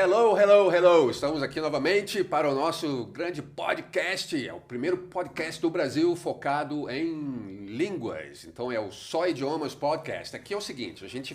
Hello, hello, hello! Estamos aqui novamente para o nosso grande podcast. É o primeiro podcast do Brasil focado em línguas. Então é o Só Idiomas Podcast. Aqui é o seguinte, a gente,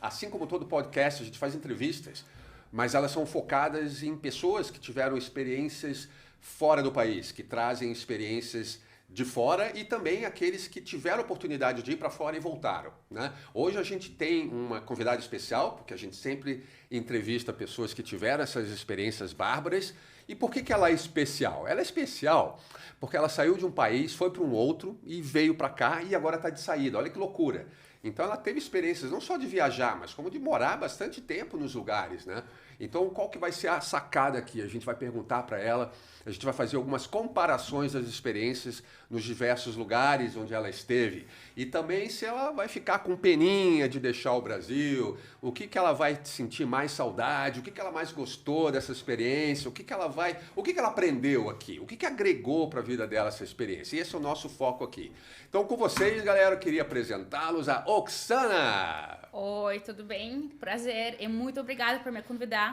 assim como todo podcast, a gente faz entrevistas, mas elas são focadas em pessoas que tiveram experiências fora do país, que trazem experiências de fora e também aqueles que tiveram a oportunidade de ir para fora e voltaram, né? Hoje a gente tem uma convidada especial, porque a gente sempre entrevista pessoas que tiveram essas experiências bárbaras. E por que ela é especial? Ela é especial porque ela saiu de um país, foi para um outro e veio para cá e agora está de saída. Olha que loucura! Então ela teve experiências não só de viajar, mas como de morar bastante tempo nos lugares, né? Então qual que vai ser a sacada aqui? A gente vai perguntar para ela, a gente vai fazer algumas comparações das experiências nos diversos lugares onde ela esteve. E também se ela vai ficar com peninha de deixar o Brasil, o que ela vai sentir mais saudade, o que ela mais gostou dessa experiência, o que ela aprendeu aqui, o que agregou para a vida dela essa experiência. E esse é o nosso foco aqui. Então com vocês, galera, eu queria apresentá-los a Oksana. Oi, tudo bem? Prazer e muito obrigada por me convidar.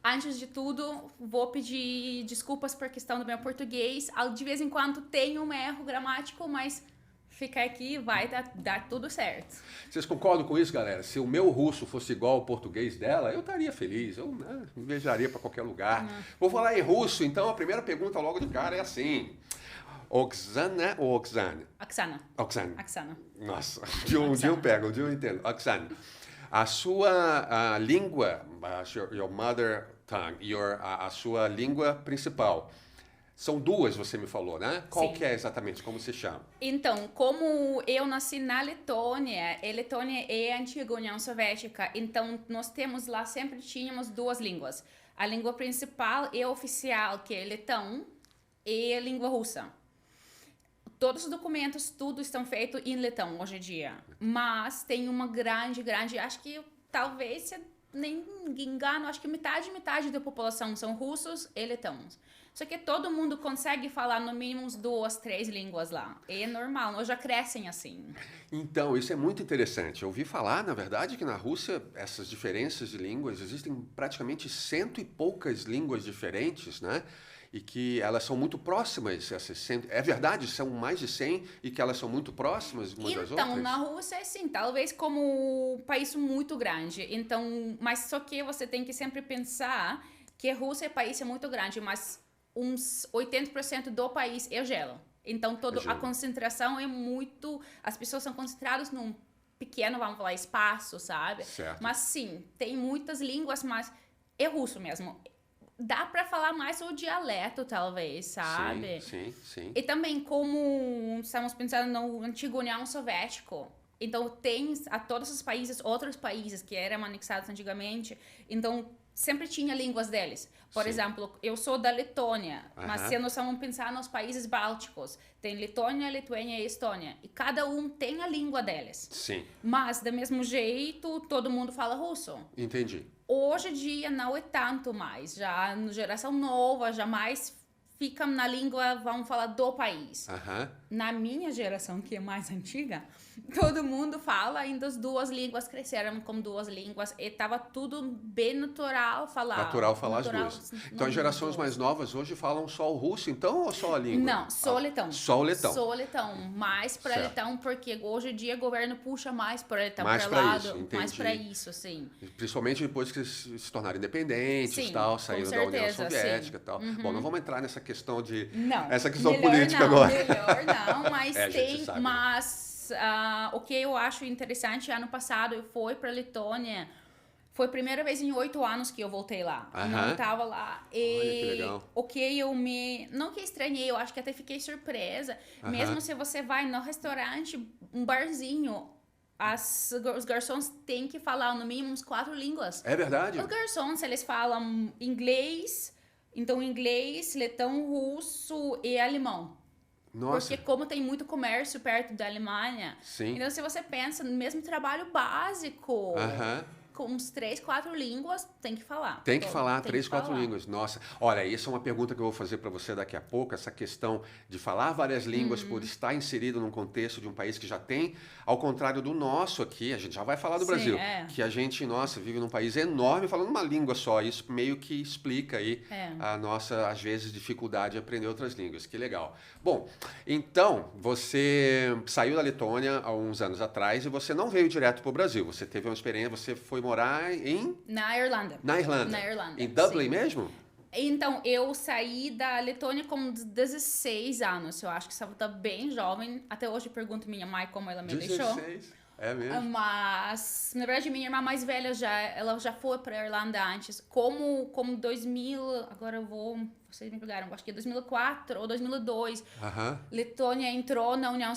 Antes de tudo, vou pedir desculpas por questão do meu português. De vez em quando tem um erro gramático, mas fica aqui, vai dar tudo certo. Vocês concordam com isso, galera? Se o meu russo fosse igual ao português dela, eu estaria feliz, eu viajaria para qualquer lugar. Vou falar em russo, então a primeira pergunta logo de cara é assim: Oksana ou Oksana? Oksana. Oksana. Oksana. Nossa, um dia eu pego, um dia eu entendo. Oksana, a sua língua, your mother tongue, a sua língua principal, são duas, você me falou, né? Qual Sim. que é exatamente? Como se chama? Então, como eu nasci na Letônia, a Letônia é a antiga União Soviética, então nós temos lá, sempre tínhamos duas línguas. A língua principal e oficial, que é letão, e a língua russa. Todos os documentos, tudo estão feitos em letão hoje em dia. Mas tem uma grande, acho que talvez, se nem me engano, acho que metade da população são russos e letãos. Só que todo mundo consegue falar no mínimo uns 2, 3 línguas lá. É normal, nós já crescem assim. Então, isso é muito interessante. Eu ouvi falar, na verdade, que na Rússia essas diferenças de línguas, existem praticamente 100 e poucas línguas diferentes, né? E que elas são muito próximas. É verdade, são mais de 100 e que elas são muito próximas umas das outras? Então, na Rússia, sim, talvez como um país muito grande. Então, mas só que você tem que sempre pensar que a Rússia é um país muito grande, mas uns 80% do país é gelo. Então, a concentração é muito... As pessoas são concentradas num pequeno, vamos falar, espaço, sabe? Certo. Mas sim, tem muitas línguas, mas é russo mesmo. Dá pra falar mais o dialeto, talvez, sabe? Sim. E também, como estamos pensando no antigo União Soviética, então tem a todos os países, outros países que eram anexados antigamente, então sempre tinha línguas deles. Por exemplo, eu sou da Letônia, mas se nós vamos pensar nos países bálticos, tem Letônia, Lituânia e Estônia, e cada um tem a língua deles. Sim. Mas, do mesmo jeito, todo mundo fala russo. Entendi. Hoje em dia não é tanto mais, já na geração nova, já mais fica na língua, vamos falar, do país. Na minha geração, que é mais antiga, todo mundo fala ainda as duas línguas, cresceram com duas línguas e tava tudo bem natural falar. Natural falar as duas. Então as gerações mais novas hoje falam só o russo, então, ou só a língua? Não, só o letão. Só o letão. Só o letão, mais para Certo. letão, porque hoje em dia o governo puxa mais para letão, Mais para pra lado, isso, entendi. mais para isso, sim. Principalmente depois que se tornaram independentes, Sim, tal, saíram da União certeza, Soviética e sim. tal. Bom, não vamos entrar nessa questão de... Não. Essa questão Melhor política não, agora. Melhor não, mas A gente sabe, o que eu acho interessante, ano passado eu fui para Letônia, foi a primeira vez em 8 anos que eu voltei lá. Não estava lá. E olha que legal. o que não que estranhei, eu acho que até fiquei surpresa. Mesmo se você vai no restaurante, um barzinho, os garçons têm que falar no mínimo uns 4 línguas. É verdade? Os garçons, eles falam inglês, então inglês, letão, russo e alemão. Nossa. Porque como tem muito comércio perto da Alemanha, Sim. então se você pensa no mesmo trabalho básico, com uns 3, 4 línguas, tem que falar. Tem que falar Tem 3, que 4 falar. línguas. Nossa, olha, isso é uma pergunta que eu vou fazer para você daqui a pouco, essa questão de falar várias línguas por estar inserido num contexto de um país que já tem, ao contrário do nosso aqui, a gente já vai falar do Sim, Brasil, é. que a gente, nossa, vive num país enorme falando uma língua só. Isso meio que explica aí a nossa, às vezes, dificuldade de aprender outras línguas. Que legal. Bom, então, você saiu da Letônia há uns anos atrás e você não veio direto para o Brasil. Você teve uma experiência, você foi morar Na Irlanda. na Irlanda. Na Irlanda, Em Dublin sim. mesmo? Então, eu saí da Letônia com 16 anos. Eu acho que estava bem jovem. Até hoje eu pergunto minha mãe como ela me deixou. 16. É mesmo? Mas, na verdade, minha irmã mais velha, ela já foi para a Irlanda antes. Como 2000, agora eu vou... Vocês me pegaram, acho que é 2004 ou 2002. Letônia entrou na União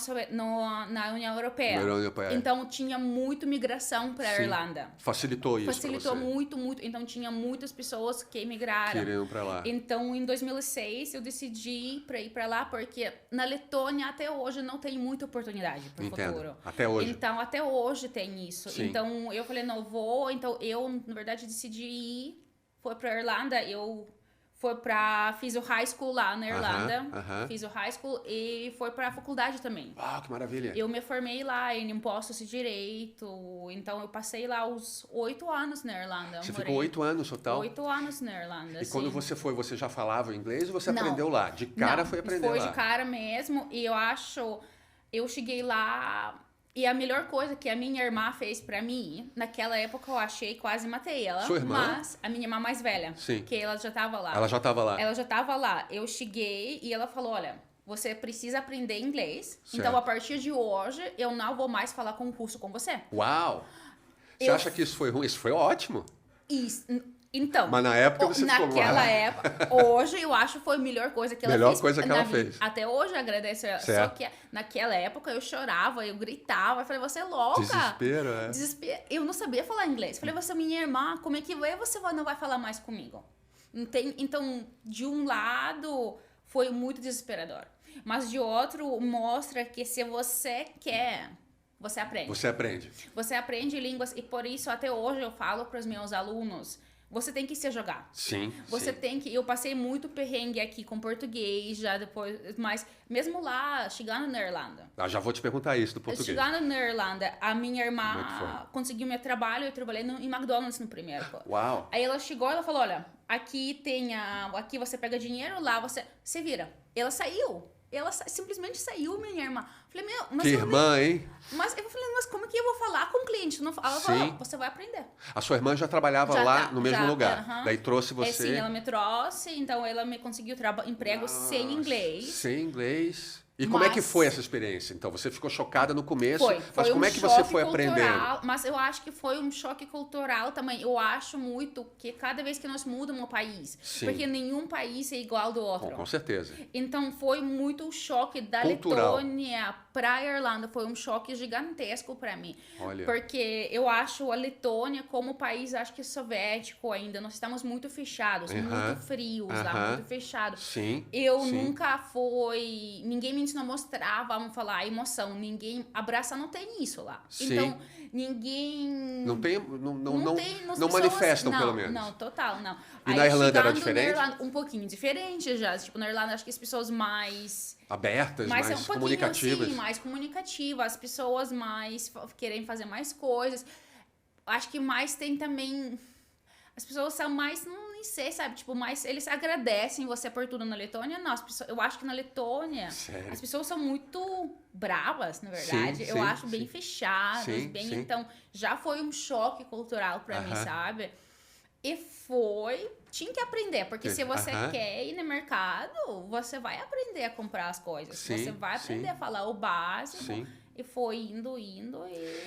Europeia. Na União Europeia. Então, tinha muito migração para a Sim. Irlanda. Facilitou isso Facilitou pra você. muito, muito. Então, tinha muitas pessoas que emigraram. Queriam para lá. Então, em 2006, eu decidi para ir para lá, porque na Letônia, até hoje, não tem muita oportunidade para o Entendo. futuro. Até hoje. Então, até hoje tem isso. Sim. Então, eu falei, não vou. Então, eu, na verdade, decidi ir. Foi para Irlanda. Fiz o high school lá na Irlanda. Fiz o high school e foi para a faculdade também. Uau, que maravilha. Eu me formei lá em impostos e direito. Então, eu passei lá os 8 anos na Irlanda. Você ficou 8 anos total? 8 anos na Irlanda, E quando você foi, você já falava inglês ou você Não. aprendeu lá? De cara Não, foi aprender foi lá? de cara mesmo. E eu cheguei lá... E a melhor coisa que a minha irmã fez pra mim, naquela época eu achei, quase matei ela. Sua irmã? Mas a minha irmã mais velha, Sim. que ela já tava lá. Ela já estava lá. Ela já tava lá. Eu cheguei e ela falou, olha, você precisa aprender inglês. Certo. Então, a partir de hoje, eu não vou mais falar com russo com você. Uau! Você acha que isso foi ruim? Isso foi ótimo. Isso. Então, Mas na época você ficou... naquela época, hoje eu acho que foi a melhor coisa que ela fez. Melhor coisa que ela fez. Até hoje eu agradeço ela. Certo. Só que naquela época eu chorava, eu gritava, eu falei, você é louca. Desespero, é. Desespero. Eu não sabia falar inglês. Eu falei, você é minha irmã, como é que você não vai falar mais comigo? Então, de um lado, foi muito desesperador. Mas de outro, mostra que se você quer... Você aprende. Você aprende. Você aprende línguas e por isso até hoje eu falo para os meus alunos, você tem que se jogar. Sim, Você sim. tem que... Eu passei muito perrengue aqui com português, já depois... Mas mesmo lá, chegando na Irlanda... Já vou te perguntar isso do português. Chegando na Irlanda, a minha Como é que irmã foi? conseguiu meu trabalho, eu trabalhei em McDonald's no primeiro. Uau! Aí ela chegou e ela falou, olha, aqui aqui você pega dinheiro, lá você vira. Ela saiu. Simplesmente saiu, minha irmã. Falei, mas Que irmã, hein? Mas eu falei, mas como que eu vou falar com o cliente? Não, ela falou, você vai aprender. A sua irmã já trabalhava Já lá tá, no mesmo já, lugar. Daí trouxe você... Sim, ela me trouxe, então ela me conseguiu emprego sem inglês. Sem inglês. E como é que foi essa experiência? Então, você ficou chocada no começo, mas como é que você foi aprendendo? Mas eu acho que foi um choque cultural também. Eu acho muito que cada vez que nós mudamos um país, Sim. porque nenhum país é igual ao do outro. Com certeza. Então foi muito o choque da Cultural. Letônia para a Irlanda, foi um choque gigantesco para mim. Olha. Porque eu acho a Letônia como país, acho que soviético ainda, nós estamos muito fechados, muito frios lá, muito fechados. Sim. Eu sim. nunca fui, ninguém me ensinou a mostrar, vamos falar, a emoção, ninguém, abraçar não tem isso lá. Sim. Então, ninguém... Não manifestam, pelo menos. Não, total, não. E na Irlanda era chegando diferente? na Irlanda, um pouquinho diferente já. Tipo, na Irlanda, acho que as pessoas mais... Abertas, mais um pouquinho, comunicativas. Sim, mais comunicativas. As pessoas mais querem fazer mais coisas. Acho que mais tem também... As pessoas são mais... nem sei, sabe? Tipo, mais... Eles agradecem você por tudo na Letônia. Não, eu acho que na Letônia... Sério? As pessoas são muito bravas, na verdade. Sim, eu acho bem sim. fechadas. Sim. Então, já foi um choque cultural pra mim, sabe? E tinha que aprender, porque se você quer ir no mercado, você vai aprender a comprar as coisas. Você vai aprender a falar o básico. Sim. E foi indo e...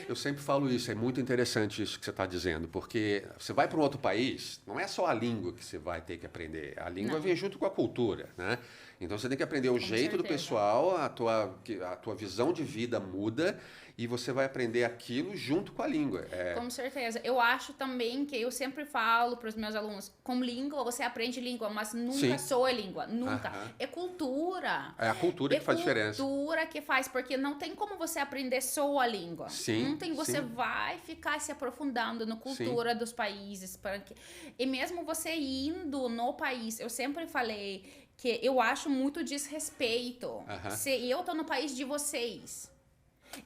Eu sempre falo isso, é muito interessante isso que você está dizendo, porque você vai para um outro país, não é só a língua que você vai ter que aprender, a língua vem junto com a cultura, né? Então você tem que aprender o jeito do pessoal, a tua visão de vida muda e você vai aprender aquilo junto com a língua. Com certeza. Eu acho também que eu sempre falo para os meus alunos, com língua você aprende língua, mas nunca só é língua, nunca. É cultura. É a cultura que faz diferença. É cultura que faz, porque não tem como você aprender só a língua. Sim, não tem, você vai ficar se aprofundando na cultura dos países. E mesmo você indo no país, eu sempre falei que eu acho muito desrespeito se eu tô no país de vocês.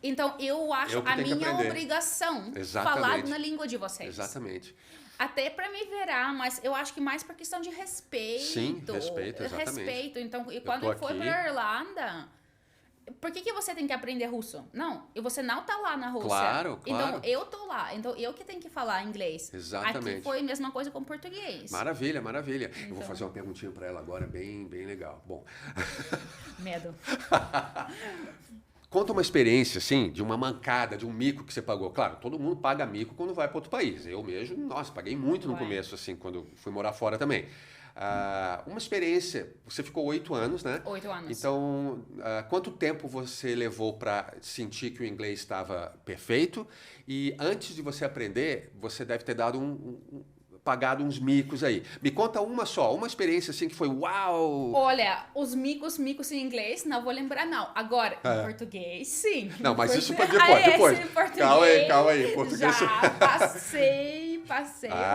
Então, eu acho a minha obrigação falar na língua de vocês. Exatamente. Até para me virar, mas eu acho que mais por questão de respeito. Sim, respeito, exatamente. Respeito. Então, e quando eu fui para Irlanda, por que você tem que aprender russo? Não, você não tá lá na Rússia. Claro. Então, eu tô lá. Então, eu que tenho que falar inglês. Exatamente. Aqui foi a mesma coisa com português. Maravilha. Então. Eu vou fazer uma perguntinha para ela agora, bem legal. Bom. Medo. Conta uma experiência, assim, de uma mancada, de um mico que você pagou. Claro, todo mundo paga mico quando vai para outro país. Eu mesmo, nossa, paguei muito no começo, assim, quando fui morar fora também. Uma experiência, você ficou 8 anos, né? 8 anos. Então, quanto tempo você levou para sentir que o inglês estava perfeito? E antes de você aprender, você deve ter dado pagado uns micos aí. Me conta uma experiência assim que foi uau! Olha, os micos em inglês, não vou lembrar não. Agora, em português, sim. Não, mas isso para depois. Calma aí. Português... Já passei.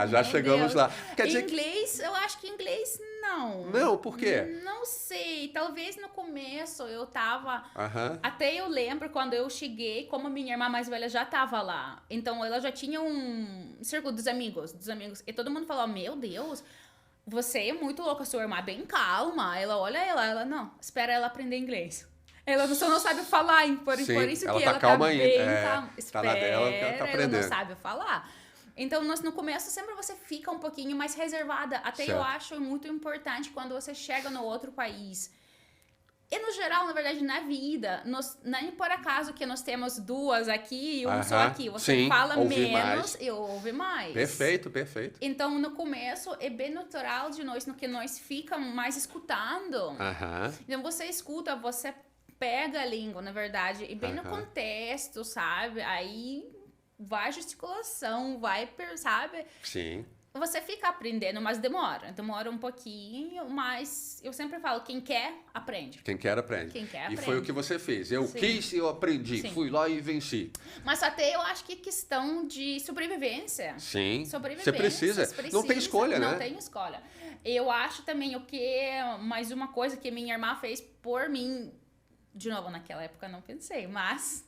Já chegamos lá. Quer dizer... Inglês, eu acho que inglês não. Não, por quê? Não sei. Talvez no começo eu tava... Até eu lembro quando eu cheguei, como minha irmã mais velha já tava lá. Então ela já tinha um círculo dos amigos. E todo mundo falou, meu Deus, você é muito louca, sua irmã é bem calma. Ela olha ela, não, espera ela aprender inglês. Ela só não sabe falar, por isso que ela tá bem calma. Tá na dela porque ela tá aprendendo. Ela não sabe falar. Então, no começo, sempre você fica um pouquinho mais reservada. Até eu acho muito importante quando você chega no outro país. E, no geral, na verdade, na vida, nem por acaso que nós temos duas aqui e um só aqui. Você fala menos e ouve mais. Perfeito. Então, no começo, é bem natural de nós, no que nós ficamos mais escutando. Então, você escuta, você pega a língua, na verdade, e bem no contexto, sabe? Aí... vai gesticulação, sabe? Sim. Você fica aprendendo, mas demora um pouquinho, mas eu sempre falo, quem quer, aprende. Quem quer, aprende. E foi o que você fez. Eu quis e eu aprendi. Sim. Fui lá e venci. Mas até eu acho que questão de sobrevivência. Sim. Você precisa. Não tem escolha, né? Não tem escolha. Eu acho também o que mais uma coisa que minha irmã fez por mim. De novo, naquela época eu não pensei, mas...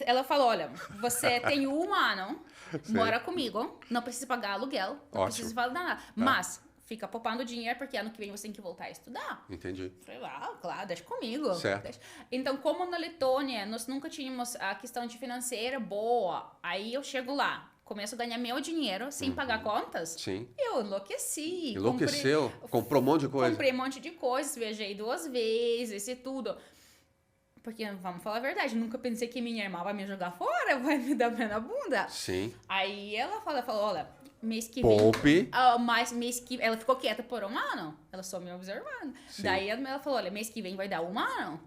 ela falou, olha, você tem 1 ano, mora comigo, não precisa pagar aluguel, não precisa fazer nada, mas fica poupando dinheiro porque ano que vem você tem que voltar a estudar. Entendi. Falei, claro, deixa comigo. Certo. Então, como na Letônia, nós nunca tínhamos a questão de financeira boa, aí eu chego lá, começo a ganhar meu dinheiro sem pagar contas. Sim. Eu enlouqueci. Enlouqueceu? Comprou um monte de coisa? Comprei um monte de coisas, viajei 2 vezes e tudo. Porque, vamos falar a verdade, nunca pensei que minha irmã vai me jogar fora, vai me dar pé na bunda. Sim. Aí ela falou, olha, mês que vem... Poupe. Mas mês que... Ela ficou quieta por 1 ano. Ela só me observando. Sim. Daí ela falou, olha, mês que vem vai dar 1 ano.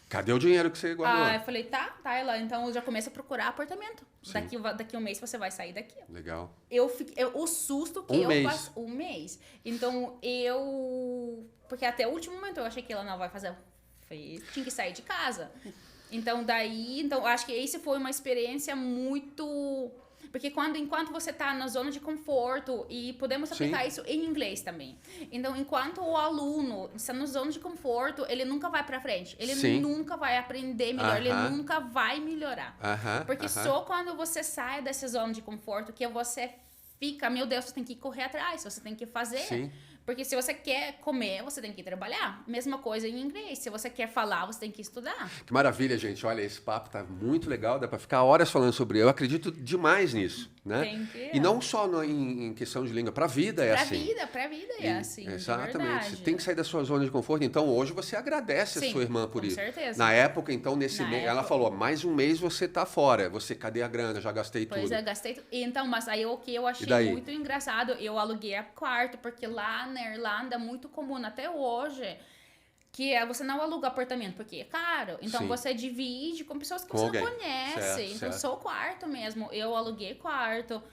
Cadê o dinheiro que você guardou? Eu falei, tá. Ela, então já começa a procurar apartamento. Daqui 1 mês você vai sair daqui. Legal. O susto que eu passo... 1 mês. Então, porque até o último momento eu achei que ela não vai fazer... Tinha que sair de casa. Então, acho que esse foi uma experiência muito... Porque enquanto você tá na zona de conforto, e podemos aplicar isso em inglês também. Então, enquanto o aluno está na zona de conforto, ele nunca vai pra frente. Ele nunca vai aprender melhor, ele nunca vai melhorar. Porque só quando você sai dessa zona de conforto que você fica, meu Deus, você tem que correr atrás, você tem que fazer. Sim. Porque se você quer comer, você tem que trabalhar. Mesma coisa em inglês. Se você quer falar, você tem que estudar. Que maravilha, gente. Olha, esse papo tá muito legal, dá para ficar horas falando sobre. Eu acredito demais nisso, né? Tem que... E não só em questão de língua, para a vida é assim. Pra vida é assim, Exatamente. Você tem que sair da sua zona de conforto. Então, hoje você agradece a sua irmã por isso. Com certeza. Na época, então, nesse mês, ela falou, mais um mês você tá fora. Você, cadê a grana? Já gastei tudo. Pois é, gastei tudo. Então, mas aí o que eu achei muito engraçado, eu aluguei a quarto, porque lá na Irlanda é muito comum, até hoje, que você não aluga apartamento, porque é caro. Então, você divide com pessoas que você não conhece. Então, só o quarto mesmo. Eu aluguei quarto.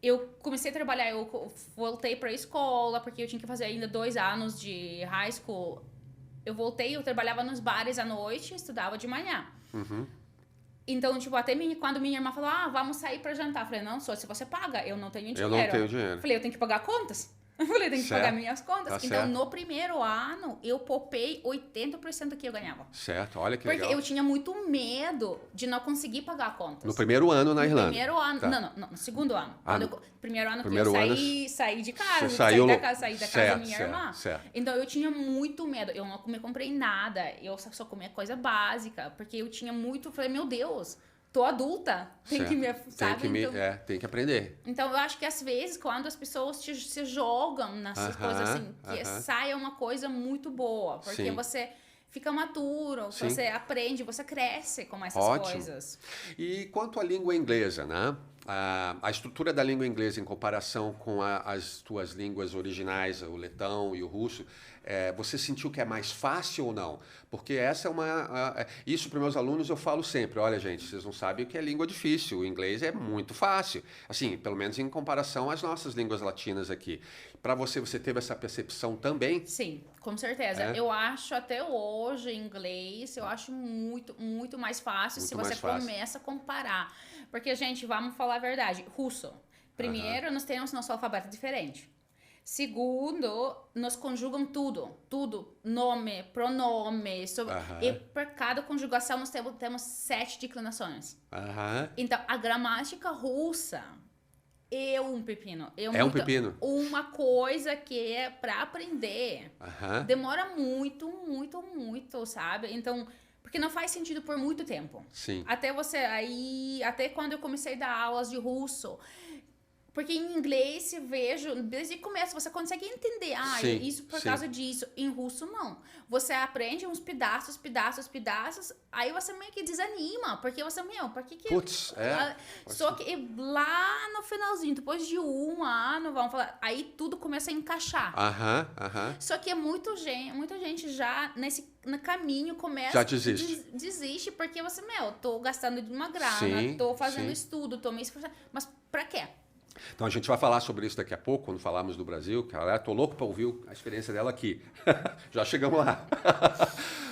Eu comecei a trabalhar, eu voltei pra escola, porque eu tinha que fazer ainda 2 anos de high school. Eu voltei, eu trabalhava nos bares à noite, estudava de manhã. Então, tipo, até quando minha irmã falou, vamos sair pra jantar. Eu falei, não, só se você paga, eu não tenho dinheiro. Eu não tenho dinheiro. Falei, eu tenho que pagar contas. Eu falei, eu tenho que pagar minhas contas. Tá então, certo. no primeiro ano, eu poupei 80% do que eu ganhava. Certo, olha que Porque legal. eu tinha muito medo de não conseguir pagar contas. No primeiro ano na Irlanda? No primeiro ano, não, no segundo ano. Primeiro ano que eu saí de casa, saí da casa da minha irmã. Certo. Então, eu tinha muito medo. Eu não comprei nada. Eu só comia coisa básica. Porque eu tinha muito... Falei, meu Deus... Tô adulta, tem que me, sabe? Tem que aprender. Então, eu acho que às vezes, quando as pessoas se jogam nessas coisas assim, que saia uma coisa muito boa, porque você fica maduro, você aprende, você cresce com essas coisas. E quanto à língua inglesa, né? A estrutura da língua inglesa em comparação com as tuas línguas originais, o letão e o russo, você sentiu que é mais fácil ou não? Porque essa é isso para meus alunos eu falo sempre, olha gente, vocês não sabem o que é língua difícil, o inglês é muito fácil, assim, pelo menos em comparação às nossas línguas latinas aqui. Para você teve essa percepção também? Sim, com certeza. Eu acho até hoje inglês, eu acho muito, muito mais fácil se você começa a comparar. Porque, gente, vamos falar a verdade, russo. Primeiro, nós temos nosso alfabeto diferente. Segundo, nós conjugam tudo, nome, pronome, e por cada conjugação nós temos 7 declinações. Então, a gramática russa é um pepino. É um pepino. Uma coisa que é para aprender. Demora muito, muito, muito, sabe? Então, porque não faz sentido por muito tempo. Sim. Até quando eu comecei a dar aulas de russo. Porque em inglês se vejo, desde o começo você consegue entender, isso por causa disso. Em russo, não. Você aprende uns pedaços, aí você meio que desanima, porque você, por que Putz, Só que lá no finalzinho, depois de 1 ano, vamos falar, aí tudo começa a encaixar. Só que muita gente já no caminho começa já desiste, porque você, tô gastando uma grana, tô fazendo estudo, tô me esforçando, mas pra quê? Então a gente vai falar sobre isso daqui a pouco, quando falarmos do Brasil, que tô louco para ouvir a experiência dela aqui. Já chegamos lá.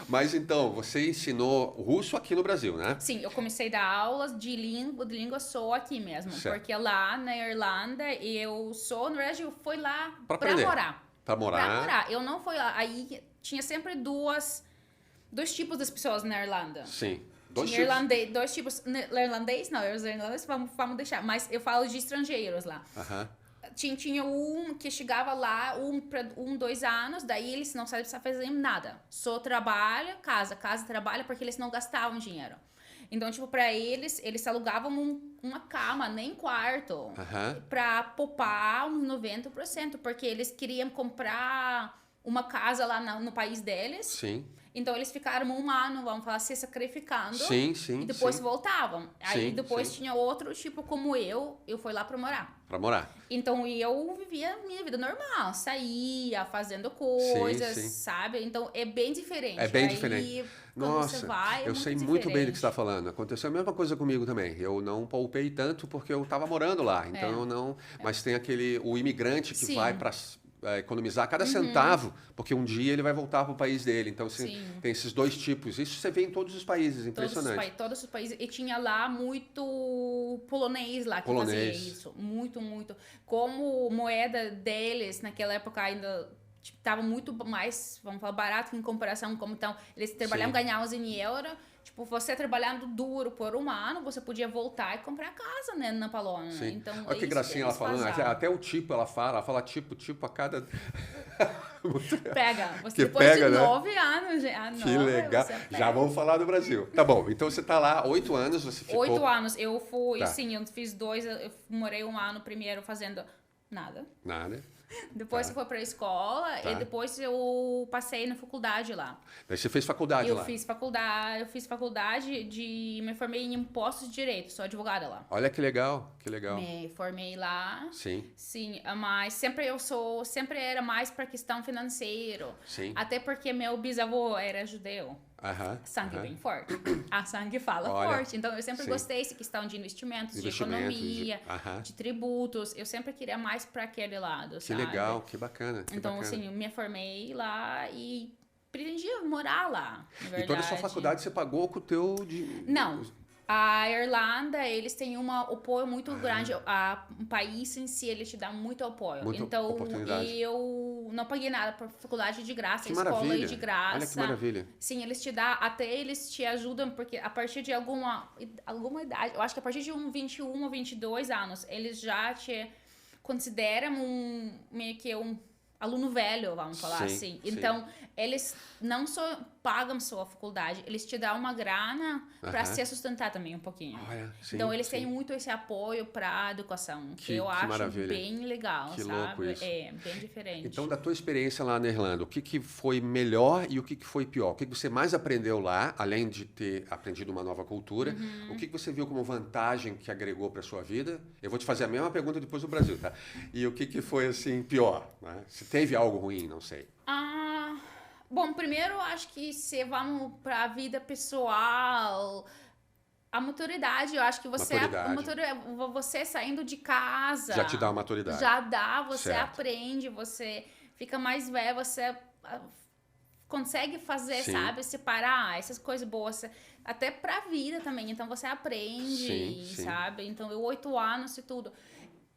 Mas então, você ensinou russo aqui no Brasil, né? Sim, eu comecei a dar aulas de língua só aqui mesmo. Porque lá na Irlanda, na verdade, eu fui lá para morar. Para morar. Eu não fui lá. Aí tinha sempre dois tipos das pessoas na Irlanda. Sim. Dois tipos. Irlandês, não, os irlandeses vamos deixar. Mas eu falo de estrangeiros lá. Tinha um que chegava lá, 2 anos, daí eles não sabem fazer nada. Só trabalha, casa, trabalha, porque eles não gastavam dinheiro. Então, tipo, pra eles alugavam uma cama, nem quarto, pra poupar uns 90%, porque eles queriam comprar uma casa lá no país deles. Sim. Então, eles ficaram 1 ano, vamos falar, se sacrificando. Sim. E depois voltavam. Aí depois tinha outro, tipo, como eu fui lá pra morar. Pra morar. Então, eu vivia a minha vida normal. Saía, fazendo coisas, sabe? Então, é bem diferente. É bem diferente. Nossa, você vai, eu sei muito bem do que você está falando. Aconteceu a mesma coisa comigo também. Eu não poupei tanto porque eu estava morando lá. Então, eu não... Mas tem o imigrante que vai para... economizar cada centavo, porque um dia ele vai voltar para o país dele. Então, tem esses 2 tipos. Isso você vê em todos os países, impressionante. Todos os países. E tinha lá muito polonês lá que fazia isso. Muito, muito. Como moeda deles, naquela época ainda tipo, tava muito mais, vamos falar, barato em comparação como então eles trabalhavam, ganhavam em euro. Tipo, você trabalhando duro por um ano, você podia voltar e comprar casa, né, na Polônia. Sim. Então, Olha que gracinha ela falando, até o tipo ela fala tipo a cada... Pega, você que depois pega, de né? 9 anos, que legal, já vamos falar do Brasil. Tá bom, então você tá lá 8 anos, você ficou... 8 anos, eu fui, Tá. sim, eu fiz 2, eu morei um ano primeiro fazendo nada. Nada. Depois Tá. eu fui pra escola Tá. e depois eu passei na faculdade lá. Daí você fez faculdade lá. Eu fiz faculdade me formei em impostos de direito, sou advogada lá. Olha que legal, que legal. Me formei lá. Sim. Sim, mas sempre era mais para questão financeira. Sim. Até porque meu bisavô era judeu. Sangue bem forte. A sangue fala forte. Então eu sempre gostei dessa questão de investimentos, de economia, de tributos. Eu sempre queria mais para aquele lado, que sabe? Legal, que bacana. Então, assim, eu me formei lá e pretendia morar lá, na verdade. E toda a sua faculdade você pagou com o teu... Não. A Irlanda, eles têm um apoio muito grande. O país em si, ele te dá muito apoio. Muita então, oportunidade. Eu não paguei nada por faculdade de graça, Que escola maravilha. de graça. Olha que maravilha. Sim, eles te dão, até eles te ajudam, porque a partir de alguma idade, eu acho que a partir de 21 ou 22 anos, eles já te consideram meio que um aluno velho, vamos falar assim. Então, eles não só pagam sua faculdade, eles te dão uma grana para se sustentar também um pouquinho. Então, eles têm muito esse apoio para a educação, que eu acho maravilha. bem legal, que sabe? Louco isso. É, bem diferente. Então, da tua experiência lá na Irlanda, o que foi melhor e o que foi pior? O que você mais aprendeu lá, além de ter aprendido uma nova cultura? O que você viu como vantagem que agregou para sua vida? Eu vou te fazer a mesma pergunta depois do Brasil, tá? E o que foi, assim, pior? Né? Se teve algo ruim, não sei. Bom, primeiro, acho que se vamos para a vida pessoal, a maturidade, eu acho que você saindo de casa... Já te dá uma maturidade. Já dá, você aprende, você fica mais velho, você consegue fazer, sabe? Separar essas coisas boas, até pra vida também. Então, você aprende, sabe? Então, 8 anos e tudo.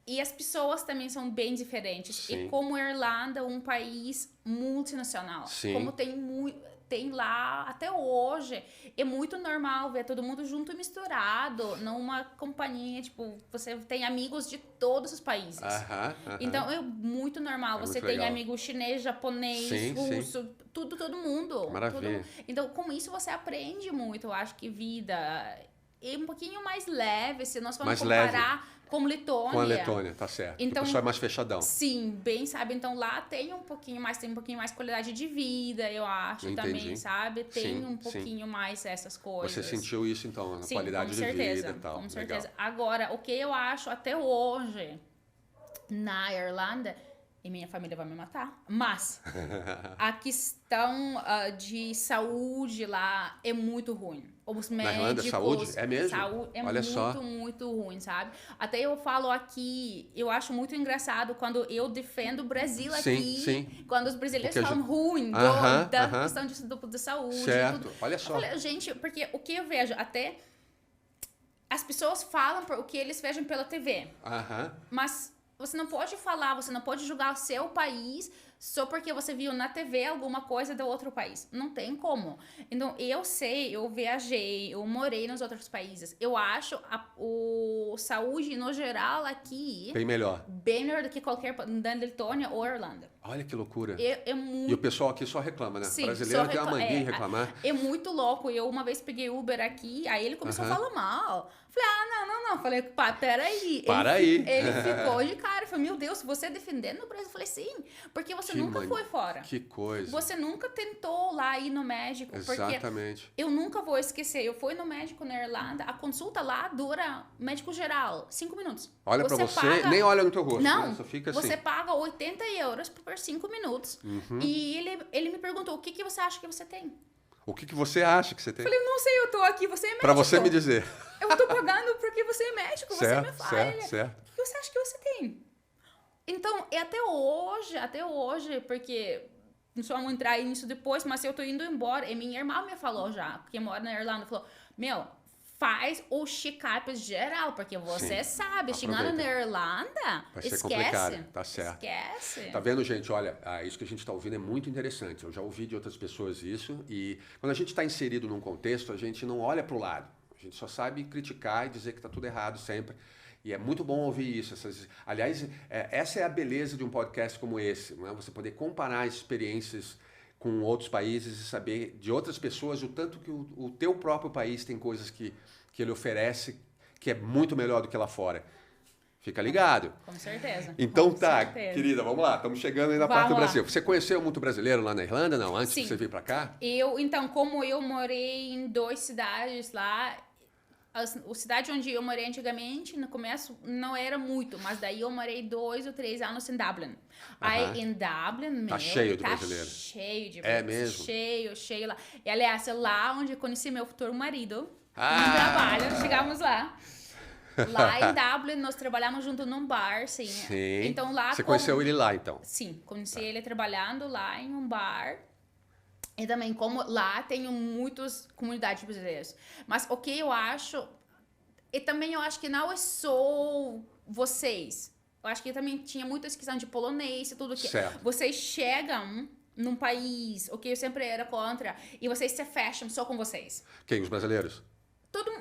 E as pessoas também são bem diferentes. E como a Irlanda é um país multinacional, como tem lá até hoje, é muito normal ver todo mundo junto e misturado numa companhia, tipo, você tem amigos de todos os países. Então é muito normal, você tem amigos chinês, japonês, russo, todo mundo. Maravilha. Então com isso você aprende muito, eu acho que vida é um pouquinho mais leve, se nós formos comparar com Letônia. Com a Letônia, tá certo. Então, o pessoal é mais fechadão. Sim, bem, sabe? Então lá tem um pouquinho mais qualidade de vida, eu acho, também, sabe? Tem um pouquinho mais essas coisas. Você sentiu isso, então, na qualidade de vida e tal. Com certeza. Agora, o que eu acho até hoje na Irlanda, e minha família vai me matar, mas a questão de saúde lá é muito ruim. Os médicos... Na Irlanda, saúde? É mesmo? Saúde é Olha muito ruim, sabe? Até eu falo aqui, eu acho muito engraçado quando eu defendo o Brasil aqui, quando os brasileiros falam ruim da questão de saúde. Certo, tudo. olha só. Eu falei, gente, porque o que eu vejo, até as pessoas falam o que eles vejam pela TV, mas... Você não pode falar, você não pode julgar o seu país só porque você viu na TV alguma coisa do outro país. Não tem como. Então, eu viajei, eu morei nos outros países. Eu acho o saúde, no geral, aqui... Bem melhor do que qualquer... da Letônia ou Irlanda. Olha que loucura. Muito... E o pessoal aqui só reclama, né? Sim, Brasileiro tem uma mania em reclamar. É muito louco. Eu uma vez peguei Uber aqui, aí ele começou a falar mal. Falei, não. Falei, peraí. Ele ficou de cara. Falei, meu Deus, você defendendo o Brasil? Eu falei, sim, porque você nunca foi fora. Que coisa. Você nunca tentou lá ir no médico. Exatamente. Porque eu nunca vou esquecer. Eu fui no médico na Irlanda, a consulta lá dura, médico geral, 5 minutos. Olha pra você, nem olha no teu rosto. Não, né? Só fica assim. Você paga 80 euros por 5 minutos. E ele me perguntou, o que você acha que você tem? O que você acha que você tem? Eu falei, não sei, eu tô aqui, você é médico. Pra você me dizer. Eu tô pagando porque você é médico, você me fala. Certo. O que você acha que você tem? Então, até hoje, porque não só vamos entrar nisso depois, mas eu tô indo embora. E minha irmã me falou já, porque mora na Irlanda, falou, faz o check-up geral, porque você sabe, chegando na Irlanda, vai ser esquece. complicado, tá certo. Esquece. Tá vendo, gente? Olha, isso que a gente está ouvindo é muito interessante. Eu já ouvi de outras pessoas isso e quando a gente está inserido num contexto, a gente não olha para o lado. A gente só sabe criticar e dizer que está tudo errado sempre. E é muito bom ouvir isso. Aliás, essa é a beleza de um podcast como esse, não é? Você poder comparar experiências com outros países e saber de outras pessoas o tanto que o teu próprio país tem coisas que ele oferece que é muito melhor do que lá fora. Fica ligado. Com certeza. Então com tá, certeza. querida, vamos lá. Estamos chegando aí na parte do Brasil. Você conheceu muito brasileiro lá na Irlanda, não? Antes Sim. de você vir para cá? Então, como eu morei em 2 cidades lá, a cidade onde eu morei antigamente, no começo, não era muito, mas daí eu morei 2 ou 3 anos em Dublin. Aí em Dublin, tá cheio de brasileiro. Cheio de É brasileiro. mesmo? Cheio lá. E aliás, é lá onde eu conheci meu futuro marido. Ah! No trabalho, chegamos lá. Lá em Dublin, nós trabalhamos junto num bar, sim. Sim. Então lá... Você conheceu ele lá, então? Sim, conheci ele trabalhando lá em um bar. E também, como lá tenho muitas comunidades brasileiras. Mas o que eu acho... E também eu acho que não é só vocês. Eu acho que também tinha muita questão de polonês e tudo que... Certo. Vocês chegam num país, o que eu sempre era contra, e vocês se fecham só com vocês. Quem? Os brasileiros?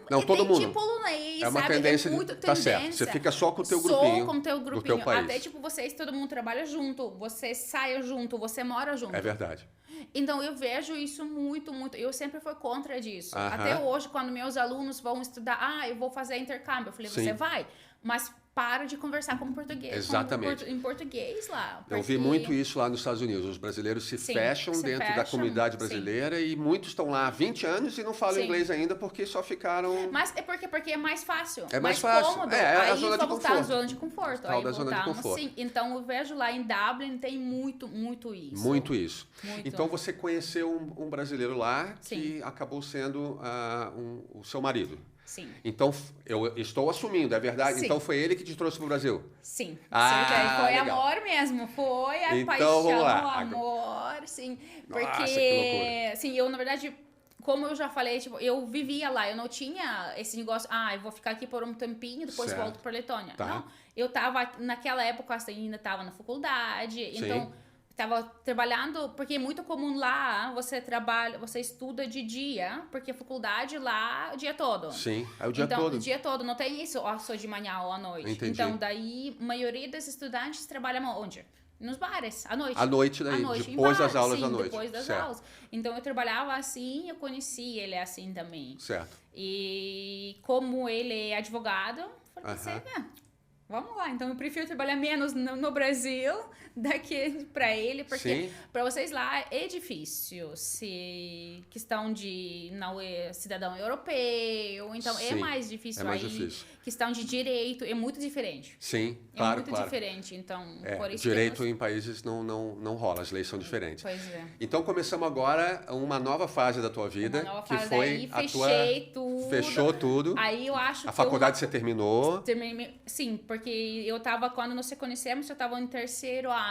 Não, todo mundo. De polonês, É uma sabe? tendência. É muito Tá tendência. certo. Você fica só com o teu grupinho. Só com o teu do grupinho. teu país. Até, tipo, vocês, todo mundo trabalha junto. Você sai junto, você mora junto. É verdade. Então, eu vejo isso muito, muito. Eu sempre fui contra disso. Aham. Até hoje, quando meus alunos vão estudar, eu vou fazer intercâmbio. Eu falei, Sim. você vai, mas para de conversar como português. Exatamente. Em português lá. Eu vi muito isso lá nos Estados Unidos. Os brasileiros se fecham dentro da comunidade brasileira e muitos estão lá há 20 anos e não falam inglês ainda porque só ficaram... Mas é porque é mais fácil. É mais fácil. Cômodo. É a aí zona de voltar conforto. à zona de conforto. Tal Aí da zona de voltamos, conforto. sim. Então, eu vejo lá em Dublin tem muito, muito isso. Muito isso. Muito. Então, você conheceu um brasileiro lá Sim. que acabou sendo o seu marido. Sim. Então, eu estou assumindo, é verdade? Sim. Então, foi ele que te trouxe para o Brasil? Sim. Ah, certeza. Foi legal. amor mesmo. Foi a Então, paixão, vamos o lá. amor, sim. Nossa, Porque, que loucura. sim, eu, na verdade... Como eu já falei, tipo, eu vivia lá, eu não tinha esse negócio, eu vou ficar aqui por um tempinho, depois Certo. volto para Letônia. Tá. Não, eu tava, naquela época, assim, ainda estava na faculdade, Sim. então estava trabalhando, porque é muito comum lá, você estuda de dia, porque a faculdade lá o dia todo. Sim, é o dia então, todo. o dia todo, não tem isso, só de manhã ou à noite. Entendi. Então, daí, a maioria dos estudantes trabalham onde? Nos bares, à noite. À noite daí, À noite, depois em das bar, aulas sim, da noite. depois das Certo. aulas. Então, eu trabalhava assim, eu conheci ele assim também. Certo. E como ele é advogado, falei assim, vamos lá. Então, eu prefiro trabalhar menos no Brasil daqui para ele, porque para vocês lá é difícil se questão de não é cidadão europeu, então é mais difícil mais aí. difícil. Questão de direito é muito diferente. Sim, claro, É muito diferente, então por isso direito em países não rola, as leis são diferentes. Pois é. Então começamos agora uma nova fase da tua vida, Uma nova que fase, foi aí a fechei tua tudo. fechou tudo. Aí eu acho A que faculdade você terminou. Sim, porque eu tava, quando nós se conhecemos, eu tava no 3º ano.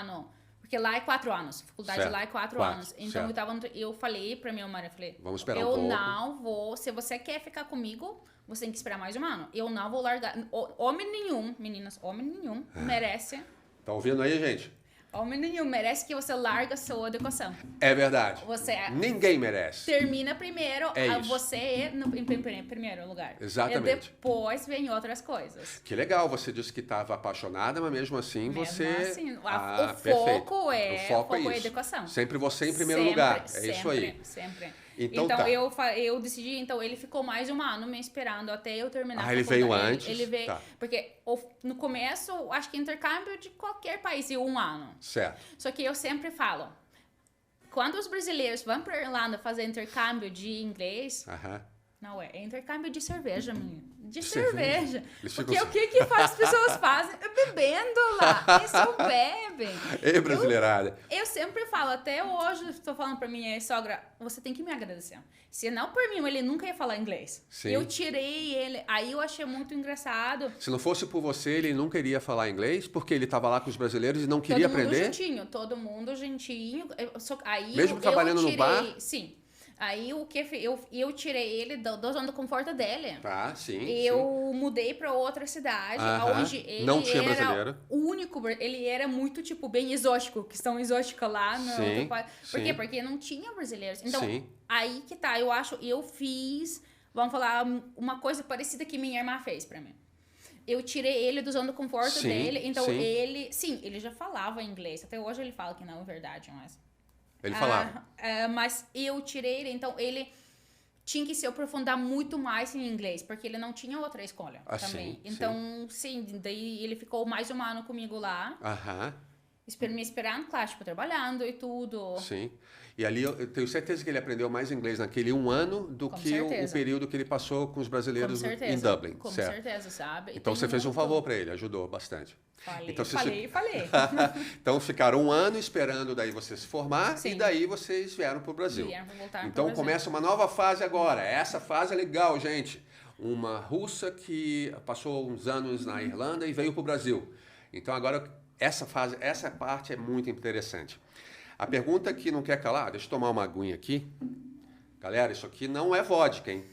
Porque lá é 4 anos. A faculdade lá é 4 anos. Então eu falei pra minha mãe, vamos esperar um pouco. pouco. Eu não vou, se você quer ficar comigo, você tem que esperar mais um ano. Eu não vou largar. Homem nenhum, meninas, homem nenhum merece. Tá ouvindo aí, gente? Homem nenhum merece que você larga a sua educação. É verdade. Ninguém merece. Termina primeiro, isso. você em primeiro lugar. Exatamente. E depois vem outras coisas. Que legal, você disse que estava apaixonada, mas mesmo assim você... Assim, o perfeito. foco é isso. a educação. Sempre você em primeiro lugar, sempre, isso aí. Sempre. Então tá. tá. eu decidi, então ele ficou mais um ano me esperando até eu terminar a ele faculdade. veio antes? Ele veio, tá. porque no começo, acho que intercâmbio de qualquer país de 1 ano. Certo. Só que eu sempre falo, quando os brasileiros vão para Irlanda fazer intercâmbio de inglês, não é intercâmbio de cerveja, menino. De cerveja. Porque o que as pessoas fazem? Bebendo lá. Eles só bebem. Ei, brasileirada. Eu sempre falo, até hoje, estou falando para minha sogra, você tem que me agradecer. Se não por mim, ele nunca ia falar inglês. Sim. Eu tirei ele, aí eu achei muito engraçado. Se não fosse por você, ele nunca iria falar inglês, porque ele estava lá com os brasileiros e não queria aprender? Todo mundo juntinho. Aí mesmo trabalhando no bar? Sim. Aí o que eu tirei ele da zona de conforto dele. Tá, sim. Eu mudei para outra cidade, onde ele não tinha era brasileiro. o único, ele era muito tipo bem exótico, questão exótica lá no outro país. Por quê? Porque não tinha brasileiros. Então, aí que tá, eu fiz, vamos falar, uma coisa parecida que minha irmã fez para mim. Eu tirei ele do zona de conforto dele, então ele já falava inglês. Até hoje ele fala que não é verdade, mas ele falava. Mas eu tirei ele, então ele tinha que se aprofundar muito mais em inglês, porque ele não tinha outra escola também. Então, daí ele ficou mais um ano comigo lá. Me esperando, claro, tipo, trabalhando e tudo. Sim. E ali eu tenho certeza que ele aprendeu mais inglês naquele 1 ano do que o período que ele passou com os brasileiros em Dublin. Com certeza, sabe? Então você fez um favor para ele, ajudou bastante. Falei. Então ficaram 1 ano esperando daí você se formar e daí vocês vieram para o Brasil. Então começa uma nova fase agora. Essa fase é legal, gente. Uma russa que passou uns anos na Irlanda e veio para o Brasil. Então agora essa parte é muito interessante. A pergunta que não quer calar, deixa eu tomar uma aguinha aqui. Galera, isso aqui não é vodka, hein?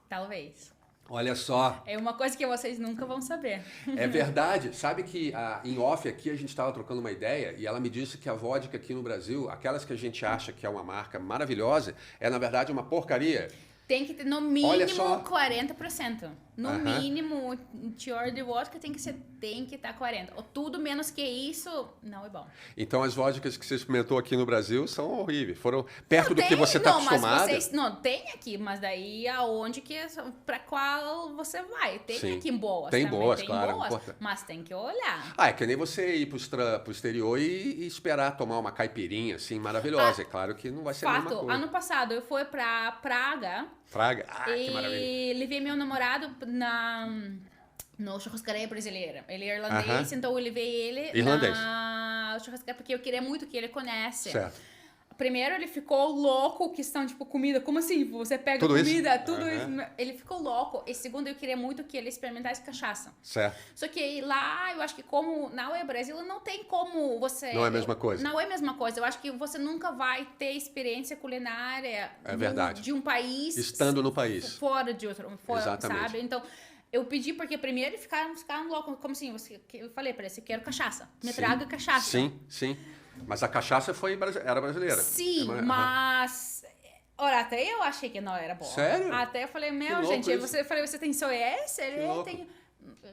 Talvez. Olha só. É uma coisa que vocês nunca vão saber. É verdade. Sabe que em off aqui a gente estava trocando uma ideia e ela me disse que a vodka aqui no Brasil, aquelas que a gente acha que é uma marca maravilhosa, é na verdade uma porcaria. Tem que ter no mínimo 40%. No mínimo, o teor de vodka tem que estar 40%. Ou tudo menos que isso, não é bom. Então as vodkas que você experimentou aqui no Brasil são horríveis. Foram perto do que você está acostumado? Não, tem aqui, mas daí aonde que para qual você vai? Tem aqui boas tem também. Boas, claro. Mas tem que olhar. É que nem você ir pro exterior e esperar tomar uma caipirinha assim maravilhosa. É claro que não vai ser a mesma coisa. Ano passado eu fui para Praga. Que maravilha. E levei meu namorado no churrascaria brasileira. Ele é irlandês, então eu levei ele na churrascaria porque eu queria muito que ele conhece. Certo. Primeiro ele ficou louco, questão tipo comida. Como assim? Você pega tudo comida, isso? Tudo isso. Ele ficou louco. E segundo, eu queria muito que ele experimentasse cachaça. Certo. Só que lá, eu acho que como não é Brasil, não tem como você... Não é a mesma coisa. Não é a mesma coisa. Eu acho que você nunca vai ter experiência culinária de um país... Estando no país. Fora de outro, Exatamente. Sabe? Então... Eu pedi porque primeiro eles ficaram loucos. Como assim? Eu falei para eles, eu quero cachaça. Me traga cachaça. Sim. Mas a cachaça era brasileira. Sim, mas... Ora, até eu achei que não era boa. Sério? Até eu falei, gente, você tem SOS? Ele tem...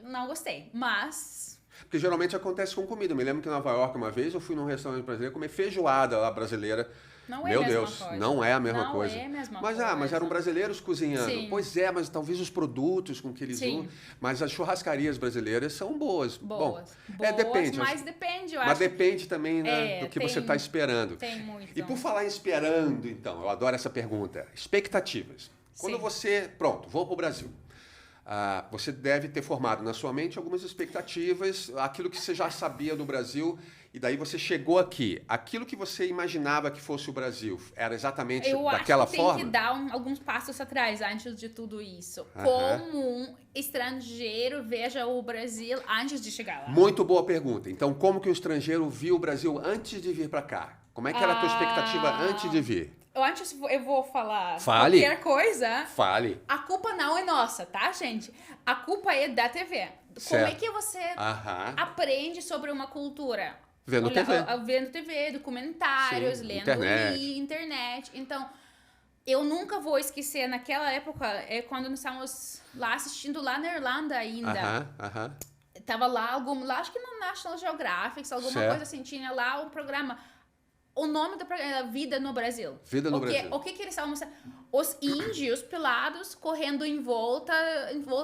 Não gostei, mas... Porque geralmente acontece com comida. Eu me lembro que em Nova York, uma vez, eu fui num restaurante brasileiro comer feijoada lá brasileira. Não é Meu a mesma Deus, coisa. não é a mesma coisa. Não é a mesma coisa. Mas eram brasileiros cozinhando. Sim. Pois é, mas talvez os produtos com que eles usam. Mas as churrascarias brasileiras são boas. Bom, depende. Mas depende, eu acho. Mas que... depende também do que você está esperando. Tem muito. E por falar em esperando, então, eu adoro essa pergunta. Expectativas. Quando você... Pronto, vou para o Brasil. Você deve ter formado na sua mente algumas expectativas, aquilo que você já sabia do Brasil, e daí você chegou aqui. Aquilo que você imaginava que fosse o Brasil era exatamente daquela forma? Eu acho que tem que dar alguns passos atrás antes de tudo isso. Como um estrangeiro veja o Brasil antes de chegar lá. Muito boa pergunta. Então, como que o estrangeiro viu o Brasil antes de vir para cá? Como é que era a tua expectativa antes de vir? Antes eu vou falar Fale. qualquer coisa. Fale. A culpa não é nossa, tá, gente? A culpa é da TV. Certo. Como é que você aprende sobre uma cultura? Vendo TV. Vendo TV, documentários, lendo internet. Então, eu nunca vou esquecer, naquela época, quando nós estávamos lá assistindo lá na Irlanda ainda. Tava lá, acho que no National Geographic, alguma coisa assim, tinha lá um programa... O nome do programa é Vida no Brasil. Vida no Brasil. O que eles estavam mostrando? Os índios pelados correndo em volta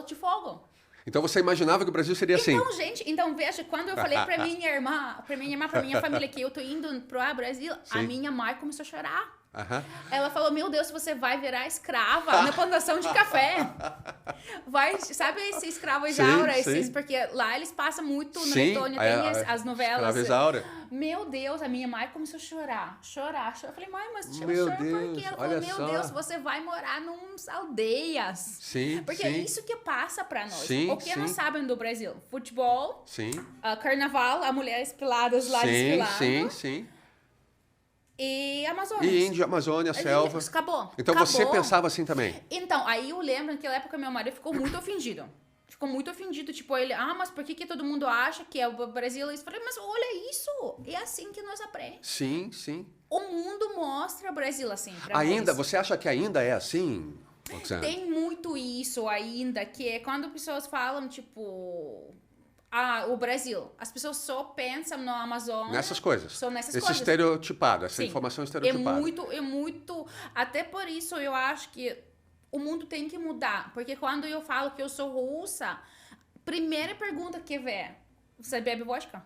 de fogo. Então você imaginava que o Brasil seria assim? Então, gente, veja, quando eu falei pra minha irmã, pra minha família que eu tô indo pro Brasil, a minha mãe começou a chorar. Ela falou, meu Deus, você vai virar escrava na plantação de café. Sabe esse escravo Isaura? Porque lá eles passam muito no Letônia, tem as novelas. Isaura. Meu Deus, a minha mãe começou a chorar. Eu falei, mãe, mas chora por quê? Ela falou, meu Deus, você vai morar nas aldeias. Porque é isso que passa pra nós. O que nós sabemos do Brasil? Futebol, carnaval, as mulheres peladas lá desfilando. e Amazonas. E Índia, Amazônia, selva. Acabou. Então acabou. você pensava assim também? Então, aí eu lembro naquela época meu marido ficou muito ofendido. Ficou muito ofendido, tipo, ele, mas por que todo mundo acha que é o Brasil? Eu falei, mas olha isso, é assim que nós aprendemos. Sim, sim. O mundo mostra o Brasil assim pra Ainda, nós. você acha que ainda é assim, Roxana? Tem muito isso ainda, que é quando pessoas falam, tipo, o Brasil, as pessoas só pensam no Amazonas. Nessas coisas. Só nessas Esse coisas. estereotipado, essa Sim. informação estereotipada. É muito, até por isso eu acho que o mundo tem que mudar, porque quando eu falo que eu sou russa, primeira pergunta que vem, você bebe vodka?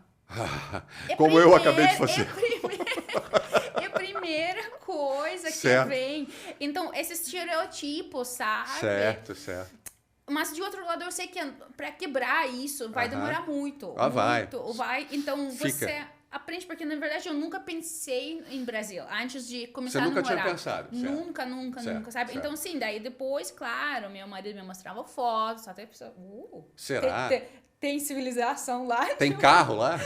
Como eu acabei de fazer. É a primeira coisa Certo. que vem. Então, esse estereotipo, sabe? Certo, certo. Mas de outro lado, eu sei que para quebrar isso vai demorar muito. Vai. Então, Fica. você aprende, porque na verdade eu nunca pensei em Brasil antes de começar Você a nunca namorar. tinha pensado, certo. Nunca, Certo, sabe? certo. Então, sim, daí depois, claro, meu marido me mostrava fotos, até a pessoa, Será? tem civilização lá. Tem tipo, carro lá?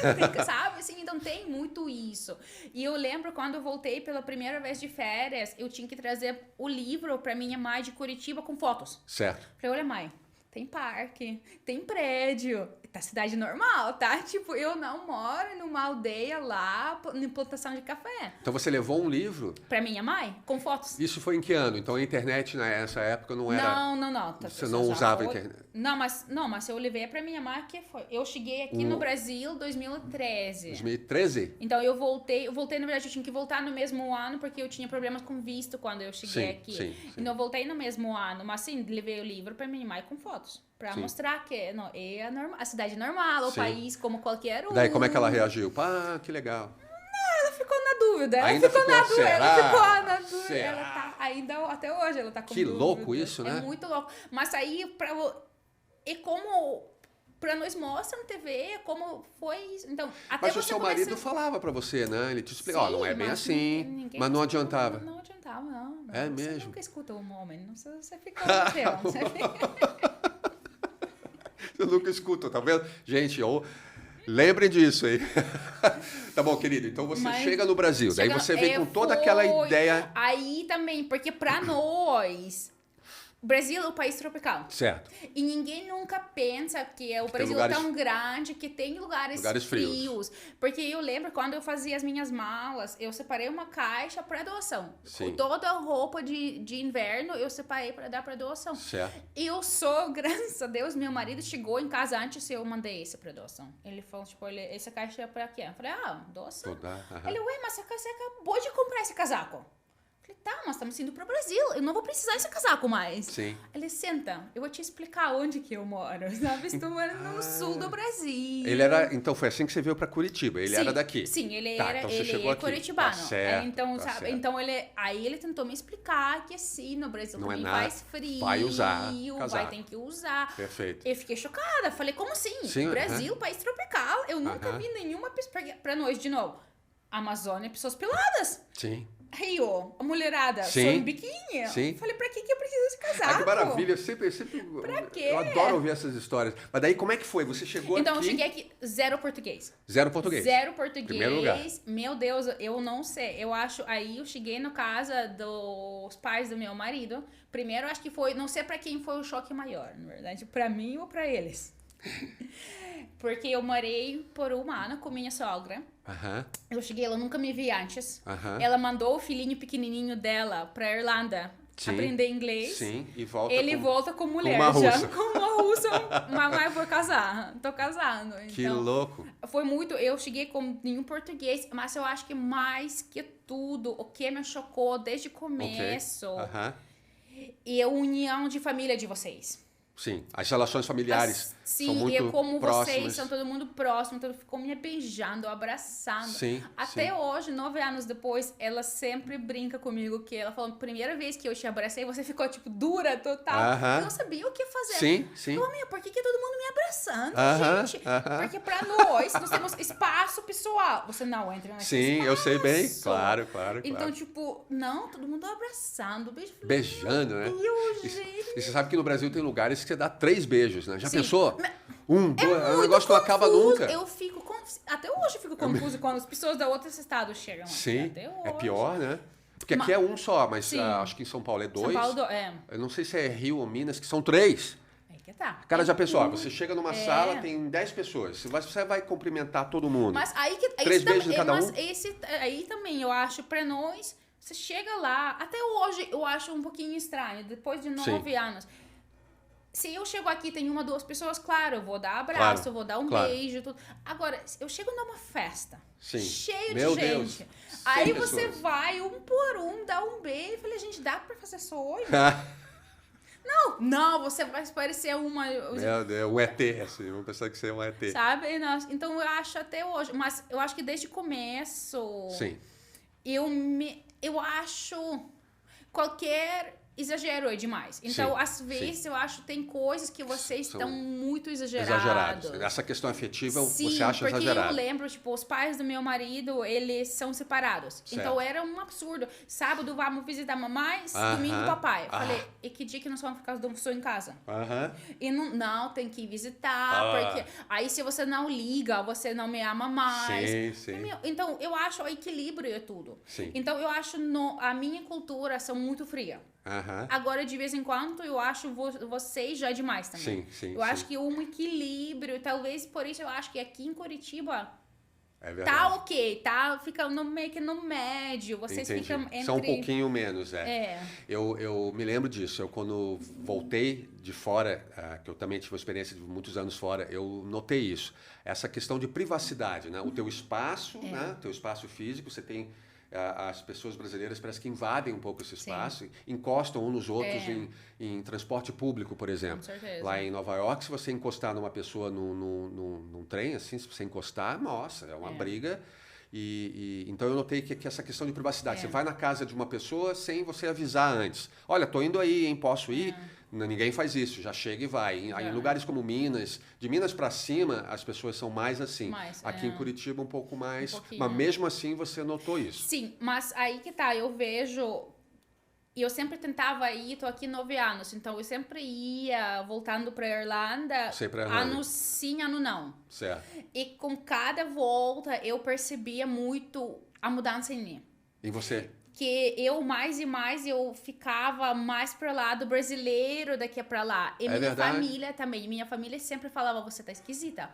sabe, assim, então tem muito isso. E eu lembro quando eu voltei pela primeira vez de férias, eu tinha que trazer o livro pra minha mãe de Curitiba com fotos. Certo. Falei, olha, mãe, tem parque, tem prédio, tá cidade normal, tá? Tipo, eu não moro numa aldeia lá, em plantação de café. Então você levou um livro? Pra minha mãe, com fotos. Isso foi em que ano? Então a internet nessa época não era... Não. Você não usava a foi... internet? Não, mas eu levei pra minha mãe, que foi... Eu cheguei aqui no Brasil em 2013. 2013? Então eu voltei, na verdade, eu tinha que voltar no mesmo ano, porque eu tinha problemas com visto quando eu cheguei aqui. Sim. Então eu voltei no mesmo ano, mas sim, levei o livro pra minha mãe com fotos. Pra mostrar que é a cidade normal, o país como qualquer um. Daí como é que ela reagiu? Que legal. Ela ficou na dúvida. Ainda ficou, será? Ela ficou na dúvida. Será? Ela tá, ainda até hoje ela tá com Que dúvida. louco isso, né? É muito louco. Mas aí, e como pra nós mostra na TV como foi isso. Então, até Mas o você seu marido começa... falava pra você, né? Ele te explicava, não é bem mas assim, ninguém mas não escuta, adiantava. Não adiantava, não. É Você mesmo? nunca escuta um homem, não você fica no teu. Você fica... Eu nunca escuto, tá vendo? Gente, lembrem disso aí. Tá bom, querido. Então você chega no Brasil, daí você vem com toda aquela ideia... Aí também, porque pra nós... O Brasil é um país tropical. Certo. E ninguém nunca pensa que o Brasil lugares... é tão grande que tem lugares frios. Porque eu lembro quando eu fazia as minhas malas, eu separei uma caixa para doação. Sim. Toda a roupa de inverno eu separei para dar para doação. Certo. E eu sou, graças a Deus, meu marido chegou em casa antes e eu mandei esse para doação. Ele falou, tipo, essa caixa é para quê? Eu falei, doação. Ele, mas você acabou de comprar esse casaco. Falei, tá, mas estamos indo pro Brasil, eu não vou precisar desse casaco mais. Sim. Ele, senta, eu vou te explicar onde que eu moro, sabe? Estou morando no sul do Brasil. Ele era, então foi assim que você veio pra Curitiba, ele era daqui. Sim, ele então ele é curitibano. Tá certo, então, tá sabe? certo. Então aí ele tentou me explicar que assim, no Brasil não também é nada, faz frio, vai usar vai ter que usar. Perfeito. Eu fiquei chocada, falei, como assim? Sim, Brasil, país tropical, eu nunca vi nenhuma pessoa, pra nós de novo. Amazônia, pessoas peladas. Sim. Rio, a mulherada, só em biquíni. Sim. Falei, pra que eu preciso desse casaco? Que maravilha, eu sempre Pra quê? eu adoro ouvir essas histórias. Mas daí como é que foi? Você chegou Então, aqui... eu cheguei aqui, zero português. Zero português. Zero português. Primeiro lugar. Meu Deus, eu não sei. Eu acho, aí eu cheguei na casa dos pais do meu marido. Primeiro, acho que foi, não sei pra quem foi o choque maior, na verdade. Pra mim ou pra eles. Porque eu morei por um ano com minha sogra. Eu cheguei, ela nunca me vi antes. Ela mandou o filhinho pequenininho dela pra Irlanda aprender inglês. Sim, e volta Ele volta com mulher, uma russa. já com uma russa. Mamãe, vou casar. Tô casando. Que então, louco. Foi muito... Eu cheguei com nenhum português, mas eu acho que mais que tudo, o que me chocou desde o começo é a união de família de vocês. Sim, as relações familiares são muito e como próximas. vocês são todo mundo próximo, todo ficou me beijando, abraçando. Sim, Até hoje, 9 anos depois, ela sempre brinca comigo que ela falou, primeira vez que eu te abracei, você ficou, tipo, dura, total. Eu não sabia o que fazer. Sim. Eu, por que todo mundo me abraçando, gente? Porque pra nós temos espaço pessoal. Você não entra nesse espaço. Sim, eu sei bem. Claro. Então, tipo, não, todo mundo abraçando, beijando, né? Deus, gente. E você sabe que no Brasil tem lugares que você dá 3 beijos, né? Já Sim. pensou? 1, 2, o negócio confuso. não acaba nunca. Eu fico confusa. até hoje eu fico confusa quando as pessoas da outros estados chegam aqui. Sim, Até hoje. é pior, né? Porque aqui é um só, mas acho que em São Paulo é São 2. Paulo, Eu não sei se é Rio ou Minas, que são 3. Aí que tá. Cara, já pensou, você chega numa sala, tem 10 pessoas, você vai cumprimentar todo mundo. Mas aí que... 3 beijos em cada um? Mas aí também, eu acho, pra nós, você chega lá, até hoje eu acho um pouquinho estranho, depois de 9 anos. Se eu chego aqui e tem 1, 2 pessoas, claro, eu vou dar abraço, eu vou dar um beijo, tudo. Agora, eu chego numa festa, cheio de gente, aí você vai, um por um, dá um beijo, eu falei, gente, dá pra fazer só hoje? Não, você vai parecer uma... Meu Deus, um ET, assim, vamos pensar que você é um ET. Sabe? Então, eu acho até hoje, mas eu acho que desde o começo, eu acho qualquer exagero é demais. Então, às vezes, eu acho que tem coisas que vocês estão muito exagerados. Essa questão afetiva, Sim, você acha exagerada. Porque eu lembro, tipo, os pais do meu marido, eles são separados. Certo. Então, era um absurdo. Sábado, vamos visitar a mamãe, domingo, papai. Falei, e que dia que nós vamos ficar só em casa? E não, tem que visitar, porque aí se você não liga, você não me ama mais. Sim. Então, eu acho o equilíbrio é tudo. Sim. Então, eu acho a minha cultura são muito fria. Agora, de vez em quando, eu acho vocês já é demais também. Eu acho que um equilíbrio, talvez por isso eu acho que aqui em Curitiba tá ok, fica meio que no médio, vocês ficam entre... São um pouquinho menos, Eu me lembro disso, eu quando voltei de fora, que eu também tive uma experiência de muitos anos fora, eu notei isso. Essa questão de privacidade, né? O teu espaço, né? O teu espaço físico, você tem... As pessoas brasileiras parece que invadem um pouco esse espaço, encostam uns nos outros em transporte público, por exemplo. Com certeza. Lá em Nova York, se você encostar numa pessoa num trem, assim, se você encostar, nossa, é uma briga. Então eu notei que essa questão de privacidade, você vai na casa de uma pessoa sem você avisar antes. Olha, tô indo aí, hein, posso ir? Ninguém faz isso, já chega e vai. Em lugares como Minas, de Minas para cima, as pessoas são mais assim. Aqui em Curitiba, um pouco mais. Mas mesmo assim, você notou isso. Sim, mas aí que tá, eu vejo... E eu sempre tentava ir, tô aqui 9 anos, então eu sempre ia voltando pra Irlanda, ano sim, ano não. Certo. E com cada volta, eu percebia muito a mudança em mim. E você? Que eu, mais e mais, eu ficava mais pro lado brasileiro daqui pra lá. E minha família também. Minha família sempre falava, você tá esquisita.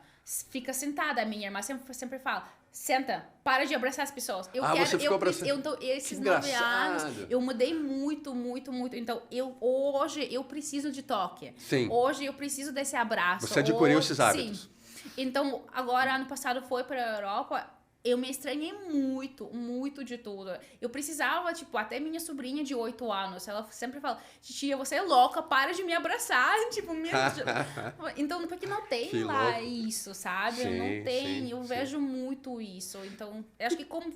Fica sentada. A minha irmã sempre fala, senta, para de abraçar as pessoas. Você ficou abraçando. Esses 9 anos, eu mudei muito, muito, muito. Então, hoje eu preciso de toque. Sim. Hoje eu preciso desse abraço. Você adquiriu esses hábitos. Sim. Então, agora, ano passado, foi pra Europa... Eu me estranhei muito, muito de tudo. Eu precisava, tipo, até minha sobrinha de 8 anos, ela sempre fala, titia, você é louca, para de me abraçar. Tipo, então, porque não tem que lá louco. Isso, sabe? Não tem, eu vejo muito isso. Então, eu acho que com o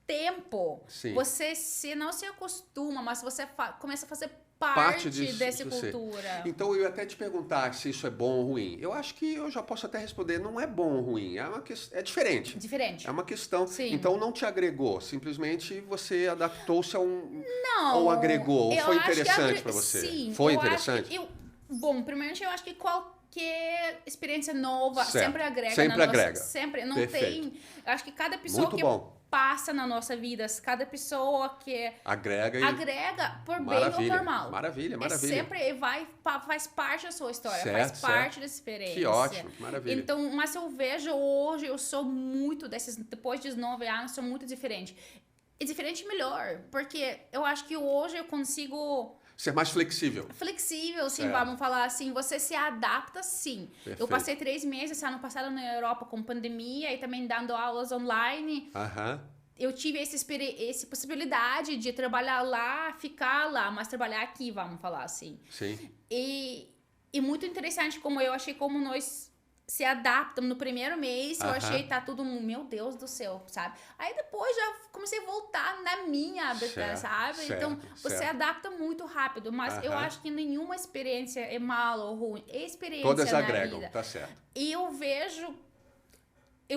tempo, você não se acostuma, mas você começa a fazer parte dessa cultura. Então, eu ia até te perguntar se isso é bom ou ruim. Eu acho que eu já posso até responder, não é bom ou ruim, é diferente. Diferente. É uma questão. Sim. Então, não te agregou, simplesmente você adaptou-se a um... Não. Ou agregou, ou foi interessante para você? Sim. Foi interessante? Bom, primeiramente, eu acho que qualquer experiência nova sempre agrega. Sempre agrega. Sempre, não Perfeito. tem... Eu acho que cada pessoa passa na nossa vida, cada pessoa que agrega por bem ou por mal. Maravilha. Sempre faz parte da sua história, faz parte da experiência. Que ótimo, maravilha. Então, mas eu vejo hoje, eu sou muito depois de 9 anos, sou muito diferente. E diferente melhor, porque eu acho que hoje eu consigo... Ser mais flexível. Flexível, sim, vamos falar assim. Você se adapta, sim. Perfeito. Eu passei 3 meses ano passado na Europa com pandemia e também dando aulas online. Eu tive essa possibilidade de trabalhar lá, ficar lá, mas trabalhar aqui, vamos falar assim. Sim. E muito interessante como eu achei como nós se adaptam no primeiro mês, eu achei tá tudo, meu Deus do céu, sabe? Aí depois já comecei a voltar na minha, sabe? Então, você adapta muito rápido, mas eu acho que nenhuma experiência é mal ou ruim. É experiência todas na agregam, vida. Tá certo. E eu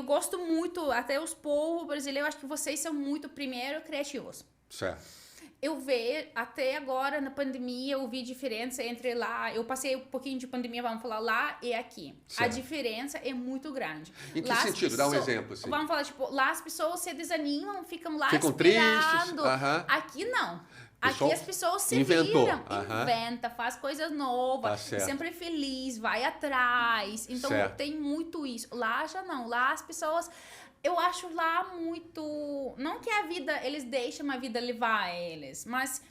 gosto muito, até os povos brasileiros, acho que vocês são muito, primeiro, criativos. Certo. eu vejo, até agora na pandemia, eu vi diferença entre lá, eu passei um pouquinho de pandemia, vamos falar, lá e aqui. Certo. A diferença é muito grande. Em que Lá sentido? Dá um exemplo, assim. Vamos falar, tipo, lá as pessoas se desanimam, ficam lá Ficam esperando. tristes. Aqui não. Pessoal Aqui as pessoas se inventou. viram, inventa, faz coisas novas, Tá certo. sempre feliz, vai atrás. Então Certo. tem muito isso. Lá já não. Lá as pessoas... Eu acho lá muito... Não que a vida... Eles deixam a vida levar eles, mas...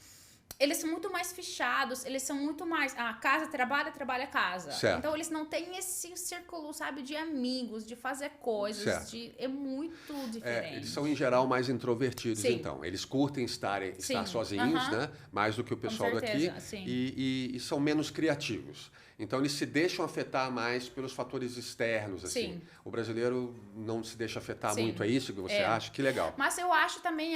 Eles são muito mais fechados, eles são muito mais... casa, trabalha, casa. Certo. Então, eles não têm esse círculo, sabe, de amigos, de fazer coisas. Certo. É muito diferente. Eles são, em geral, mais introvertidos, Sim. então. Eles curtem estar Sim. sozinhos, né? Mais do que o pessoal certeza, daqui. sim. E são menos criativos. Então, eles se deixam afetar mais pelos fatores externos, assim. Sim. O brasileiro não se deixa afetar Sim. muito. É isso que você acha? Que legal. Mas eu acho também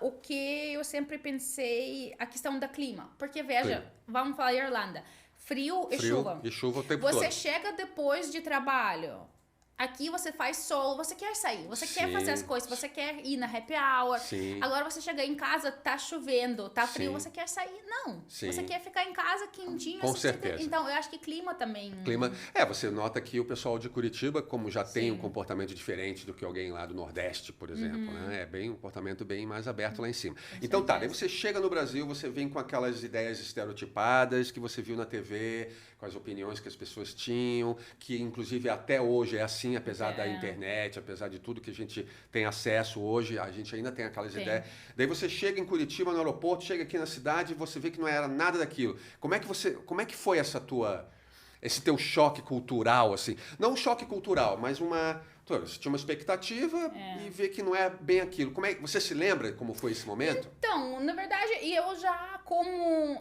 o que eu sempre pensei, a questão do clima. Porque, veja, Clima. vamos falar Irlanda. Frio e chuva. E chuva o tempo Você todo. chega depois de trabalho. Aqui você faz sol, você quer sair, você quer fazer as coisas, você quer ir na happy hour. Sim. Agora você chega em casa, tá chovendo, tá frio, Sim. você quer sair? Não. Sim. Você quer ficar em casa quentinho. Com assim, certeza. Então, eu acho que clima também... Clima. Você nota que o pessoal de Curitiba, como já tem um Sim. comportamento diferente do que alguém lá do Nordeste, por exemplo, né? É bem um comportamento bem mais aberto lá em cima. Então daí você chega no Brasil, você vem com aquelas ideias estereotipadas que você viu na TV, com as opiniões que as pessoas tinham, que inclusive até hoje é assim, apesar da internet, apesar de tudo que a gente tem acesso hoje, a gente ainda tem aquelas ideias. Daí você chega em Curitiba, no aeroporto, chega aqui na cidade e você vê que não era nada daquilo. Como é que foi esse teu choque cultural, assim? Não um choque cultural, mas você tinha uma expectativa e vê que não é bem aquilo. Você se lembra como foi esse momento? Então, na verdade,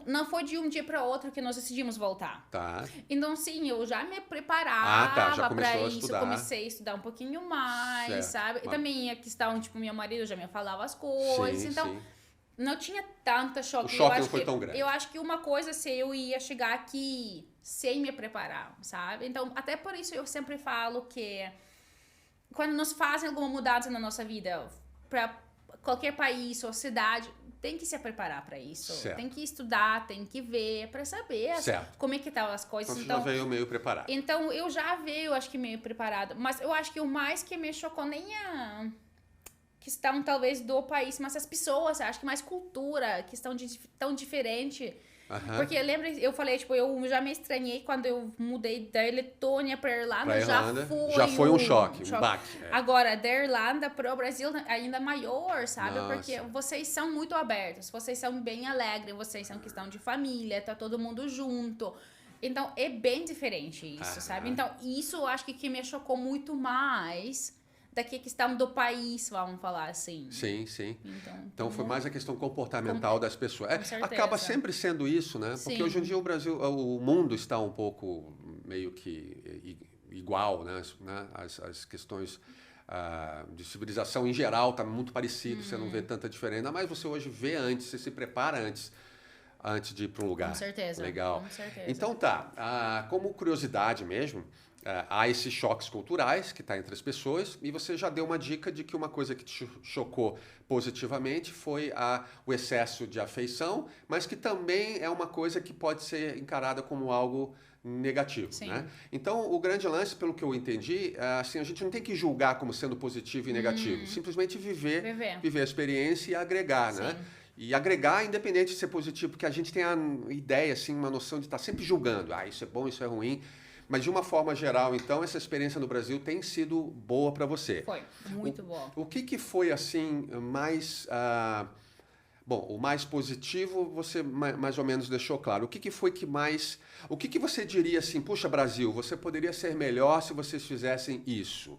não foi de um dia para outro que nós decidimos voltar. Tá. Então, sim, eu já me preparava Já começou para a isso. estudar. Comecei a estudar um pouquinho mais, Certo. sabe? E também a questão, tipo, meu marido já me falava as coisas. Sim, então, sim. não tinha tanta choque. O choque não foi tão grande. Eu acho que uma coisa se eu ia chegar aqui sem me preparar, sabe? Então, até por isso eu sempre falo que quando nos fazem alguma mudança na nossa vida, para qualquer país ou cidade, tem que se preparar para isso. Certo. Tem que estudar, tem que ver, para saber como é que estão as coisas. Então você já veio meio preparado. Então, eu já veio, acho que meio preparado. Mas eu acho que o mais que me chocou nem a questão, talvez, do país, mas as pessoas, acho que mais cultura, questão tão diferente. Porque lembra, eu falei, tipo, eu já me estranhei quando eu mudei da Letônia para Irlanda, já foi um choque, um baque. Agora, da Irlanda para o Brasil ainda maior, sabe? Nossa. Porque vocês são muito abertos, vocês são bem alegres, vocês são questão de família, tá todo mundo junto. Então, é bem diferente isso, sabe? Então, isso eu acho que me chocou muito mais da questão do país, vamos falar assim. Sim, sim. Então foi mais a questão comportamental das pessoas. certeza. Acaba sempre sendo isso, né? Porque Sim. hoje em dia o mundo está um pouco meio que igual, né? As questões de civilização em geral está muito parecido, você não vê tanta diferença. Ainda mais você hoje vê antes, você se prepara antes de ir para um lugar. Com certeza. Legal. Com certeza. Então como curiosidade mesmo, há esses choques culturais que está entre as pessoas e você já deu uma dica de que uma coisa que te chocou positivamente foi o excesso de afeição, mas que também é uma coisa que pode ser encarada como algo negativo, né? Então, o grande lance, pelo que eu entendi, assim, a gente não tem que julgar como sendo positivo e negativo, simplesmente viver a experiência e agregar, né? E agregar, independente de ser positivo, porque a gente tem a ideia, assim, uma noção de estar sempre julgando. Isso é bom, isso é ruim. Mas, de uma forma geral, então, essa experiência no Brasil tem sido boa para você. Foi, muito boa. O que foi, assim, mais... o mais positivo você mais ou menos deixou claro. O que foi que mais... O que você diria assim, puxa, Brasil, você poderia ser melhor se vocês fizessem isso?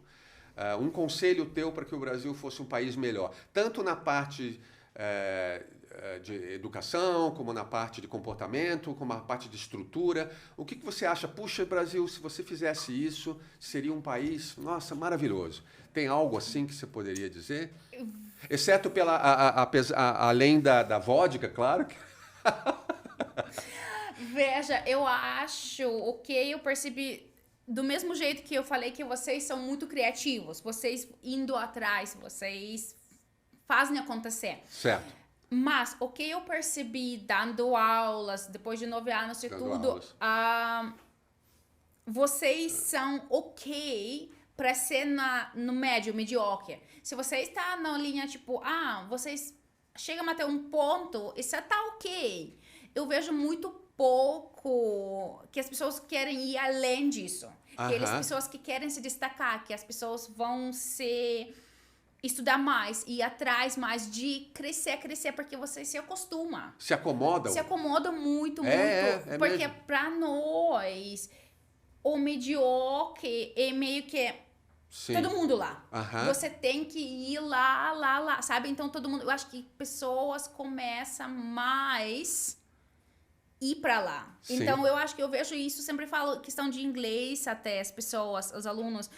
Um conselho teu para que o Brasil fosse um país melhor. Tanto na parte... de educação, como na parte de comportamento, como na parte de estrutura. O que você acha? Puxa, Brasil, se você fizesse isso, seria um país, nossa, maravilhoso. Tem algo assim que você poderia dizer? Exceto além da vodka, claro. Veja, eu acho, eu percebi, do mesmo jeito que eu falei que vocês são muito criativos, vocês indo atrás, vocês fazem acontecer. Certo. Mas o que eu percebi dando aulas, depois de 9 anos e Dando tudo, aulas. vocês são ok para ser no médio, mediocre. Se você está na linha tipo, vocês chegam até um ponto e você tá ok. Eu vejo muito pouco que as pessoas querem ir além disso. Aquelas pessoas que querem se destacar, que as pessoas vão estudar mais, ir atrás mais de crescer, porque você se acostuma. Se acomodam? Se acomoda muito, porque mesmo. pra nós, o mediocre é meio que Sim. todo mundo lá. Aham. Você tem que ir lá, sabe? Então todo mundo, eu acho que pessoas começam mais ir pra lá. Sim. Então eu acho que eu vejo isso, sempre falo questão de inglês até as pessoas, os alunos.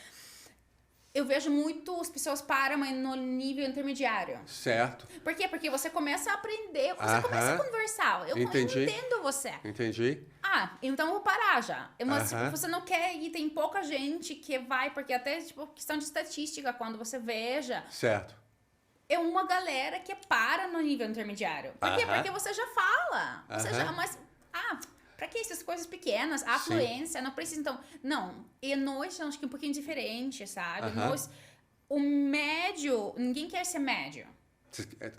Eu vejo muito as pessoas param no nível intermediário. Certo. Por quê? Porque você começa a aprender, você começa a conversar. Eu entendo você. Entendi. Então eu vou parar já. Mas tipo, você não quer ir, tem pouca gente que vai, porque até tipo, questão de estatística, quando você veja. Certo. É uma galera que para no nível intermediário. Por quê? Porque você já fala. Você já, mas, pra que essas coisas pequenas? A fluência, não precisa, então... Não, e nós acho que um pouquinho diferente, sabe? Nós, o médio, ninguém quer ser médio.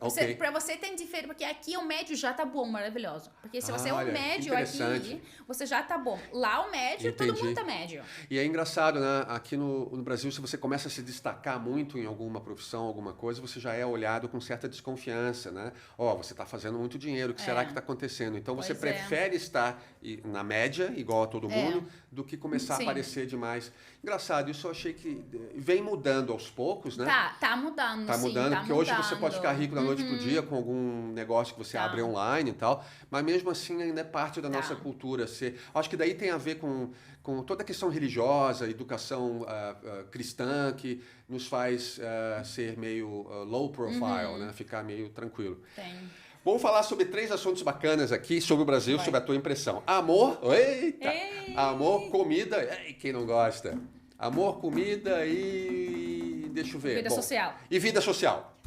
Ok. Pra você tem diferença, porque aqui o médio já tá bom, maravilhoso. Porque se você é olha, o médio aqui, você já tá bom. Lá o médio, todo mundo tá médio. E é engraçado, né? Aqui no Brasil, se você começa a se destacar muito em alguma profissão, alguma coisa, você já é olhado com certa desconfiança, né? Você tá fazendo muito dinheiro, o que será que tá acontecendo? Então você prefere estar na média, igual a todo mundo, do que começar a aparecer demais. Engraçado, isso eu achei que vem mudando aos poucos, né? Tá mudando, Tá mudando, porque hoje você pode ficar rico da noite pro dia com algum negócio que você abre online e tal, mas mesmo assim ainda é parte da nossa cultura. Acho que daí tem a ver com toda a questão religiosa, educação cristã, que nos faz ser meio low profile, né? Ficar meio tranquilo. Vamos falar sobre 3 assuntos bacanas aqui sobre o Brasil, sobre a tua impressão. Amor, eita! Amor, comida, quem não gosta? Amor, comida e... deixa eu ver. Vida social. E vida social.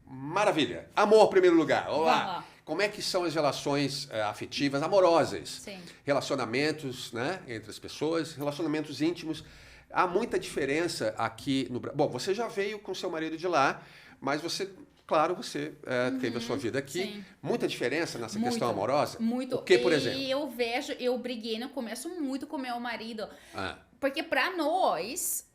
Maravilha. Amor, primeiro lugar. Vamos lá. Vamos lá. Como é que são as relações afetivas, amorosas? Sim. Relacionamentos, né, entre as pessoas, relacionamentos íntimos. Há muita diferença aqui no Brasil. Bom, você já veio com seu marido de lá, mas você... Claro, você teve a sua vida aqui. Sim. Muita diferença nessa questão amorosa? Muito. O que, por exemplo? E eu briguei no começo muito com meu marido. Porque pra nós,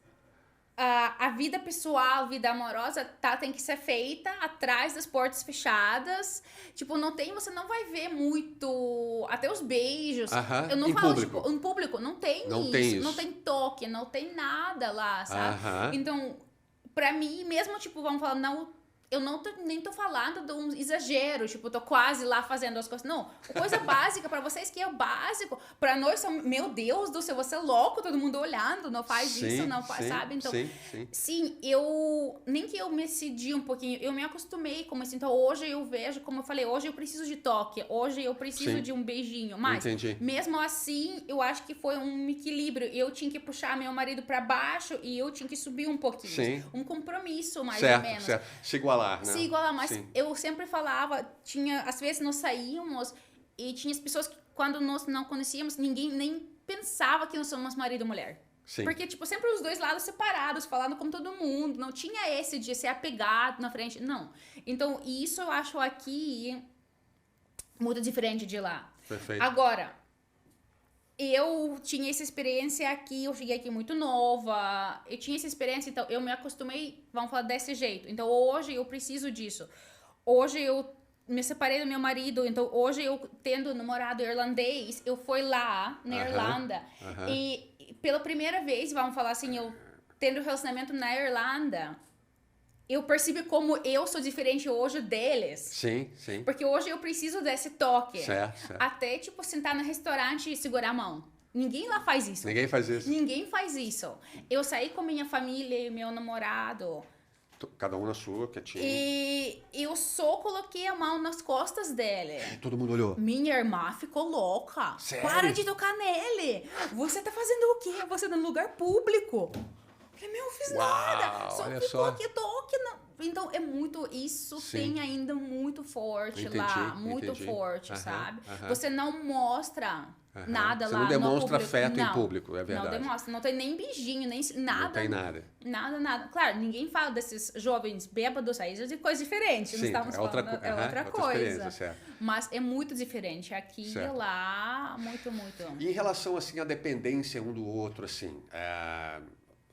a vida pessoal, a vida amorosa, tem que ser feita atrás das portas fechadas. Tipo, você não vai ver muito, até os beijos. Eu não falo, público. tipo, em público, não tem isso. Não tem toque, não tem nada lá, sabe? Então, pra mim, mesmo, tipo, vamos falar, eu nem tô falando de um exagero, tipo, tô quase lá fazendo as coisas. Não, coisa básica pra vocês que é o básico. Pra nós, meu Deus do céu, você é louco, todo mundo olhando, não faz isso, não faz, sabe? Então, sim, nem que eu me cedi um pouquinho, eu me acostumei com isso. Então, hoje eu vejo, como eu falei, hoje eu preciso de toque, hoje eu preciso de um beijinho. Mas, mesmo assim, eu acho que foi um equilíbrio. Eu tinha que puxar meu marido pra baixo e eu tinha que subir um pouquinho. Um compromisso, mais ou menos. Certo. Se igualar, né? Se igualar, mas eu sempre falava, às vezes nós saímos e tinha as pessoas que quando nós não conhecíamos, ninguém nem pensava que nós somos marido e mulher. Porque, tipo, sempre os dois lados separados, falando com todo mundo, não tinha esse de ser apegado na frente, não. Então, isso eu acho aqui muito diferente de lá. Perfeito. Agora, eu tinha essa experiência aqui, eu cheguei aqui muito nova, eu tinha essa experiência, então eu me acostumei, vamos falar desse jeito. Então hoje eu preciso disso. Hoje eu me separei do meu marido, então hoje eu tendo namorado irlandês, eu fui lá na Irlanda e pela primeira vez, vamos falar assim, eu tendo relacionamento na Irlanda, eu percebi como eu sou diferente hoje deles. Sim. Porque hoje eu preciso desse toque. Certo. Até, tipo, sentar no restaurante e segurar a mão. Ninguém lá faz isso. Ninguém faz isso. Eu saí com minha família e meu namorado. Cada um na sua, quietinho. E eu só coloquei a mão nas costas dele. Todo mundo olhou. Minha irmã ficou louca. Sério? Para de tocar nele. Você tá fazendo o quê? Você tá no lugar público. Eu falei, eu fiz nada. Olha Ficou só. aqui, toque. Então, é muito... Isso Sim. tem ainda muito forte Entendi, lá. Muito entendi. forte, Aham, sabe? aham. Você não mostra nada Você lá não no demonstra público. afeto em Não, público, é verdade. não demonstra. Não tem nem beijinho, nem nada. Não tem nada. Nada. Claro, ninguém fala desses jovens bêbados aí de coisa diferente. Não Sim, estamos é outra, falando... co- aham, outra outra coisa. experiência, certo. Mas é muito diferente. Aqui e Certo. lá, muito. E em relação assim à dependência um do outro, assim,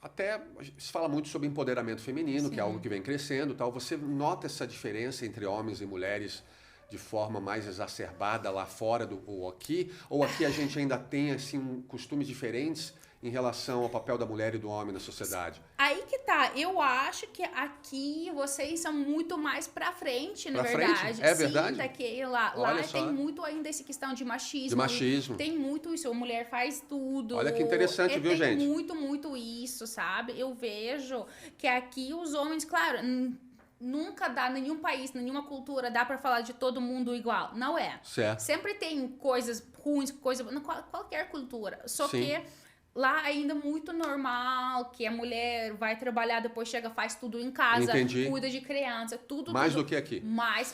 até se fala muito sobre empoderamento feminino, que é algo que vem crescendo, tal. Você nota essa diferença entre homens e mulheres de forma mais exacerbada lá fora ou aqui? Ou aqui a gente ainda tem assim costumes diferentes em relação ao papel da mulher e do homem na sociedade? Aí que tá, eu acho que aqui vocês são muito mais pra frente, na Pra verdade. frente? É verdade? Sim, daqui lá. Olha Lá só. tem muito ainda essa questão de machismo. De machismo. Tem muito isso, a mulher faz tudo. Olha que interessante, viu, tem gente? muito isso, sabe? Eu vejo que aqui os homens, claro, nunca dá, nenhum país, nenhuma cultura dá pra falar de todo mundo igual. Não é. Certo. Sempre tem coisas ruins, qualquer cultura. Só Sim. que lá ainda é muito normal que a mulher vai trabalhar, depois chega, faz tudo em casa, Entendi. cuida de criança, tudo. Mais tudo, do que aqui.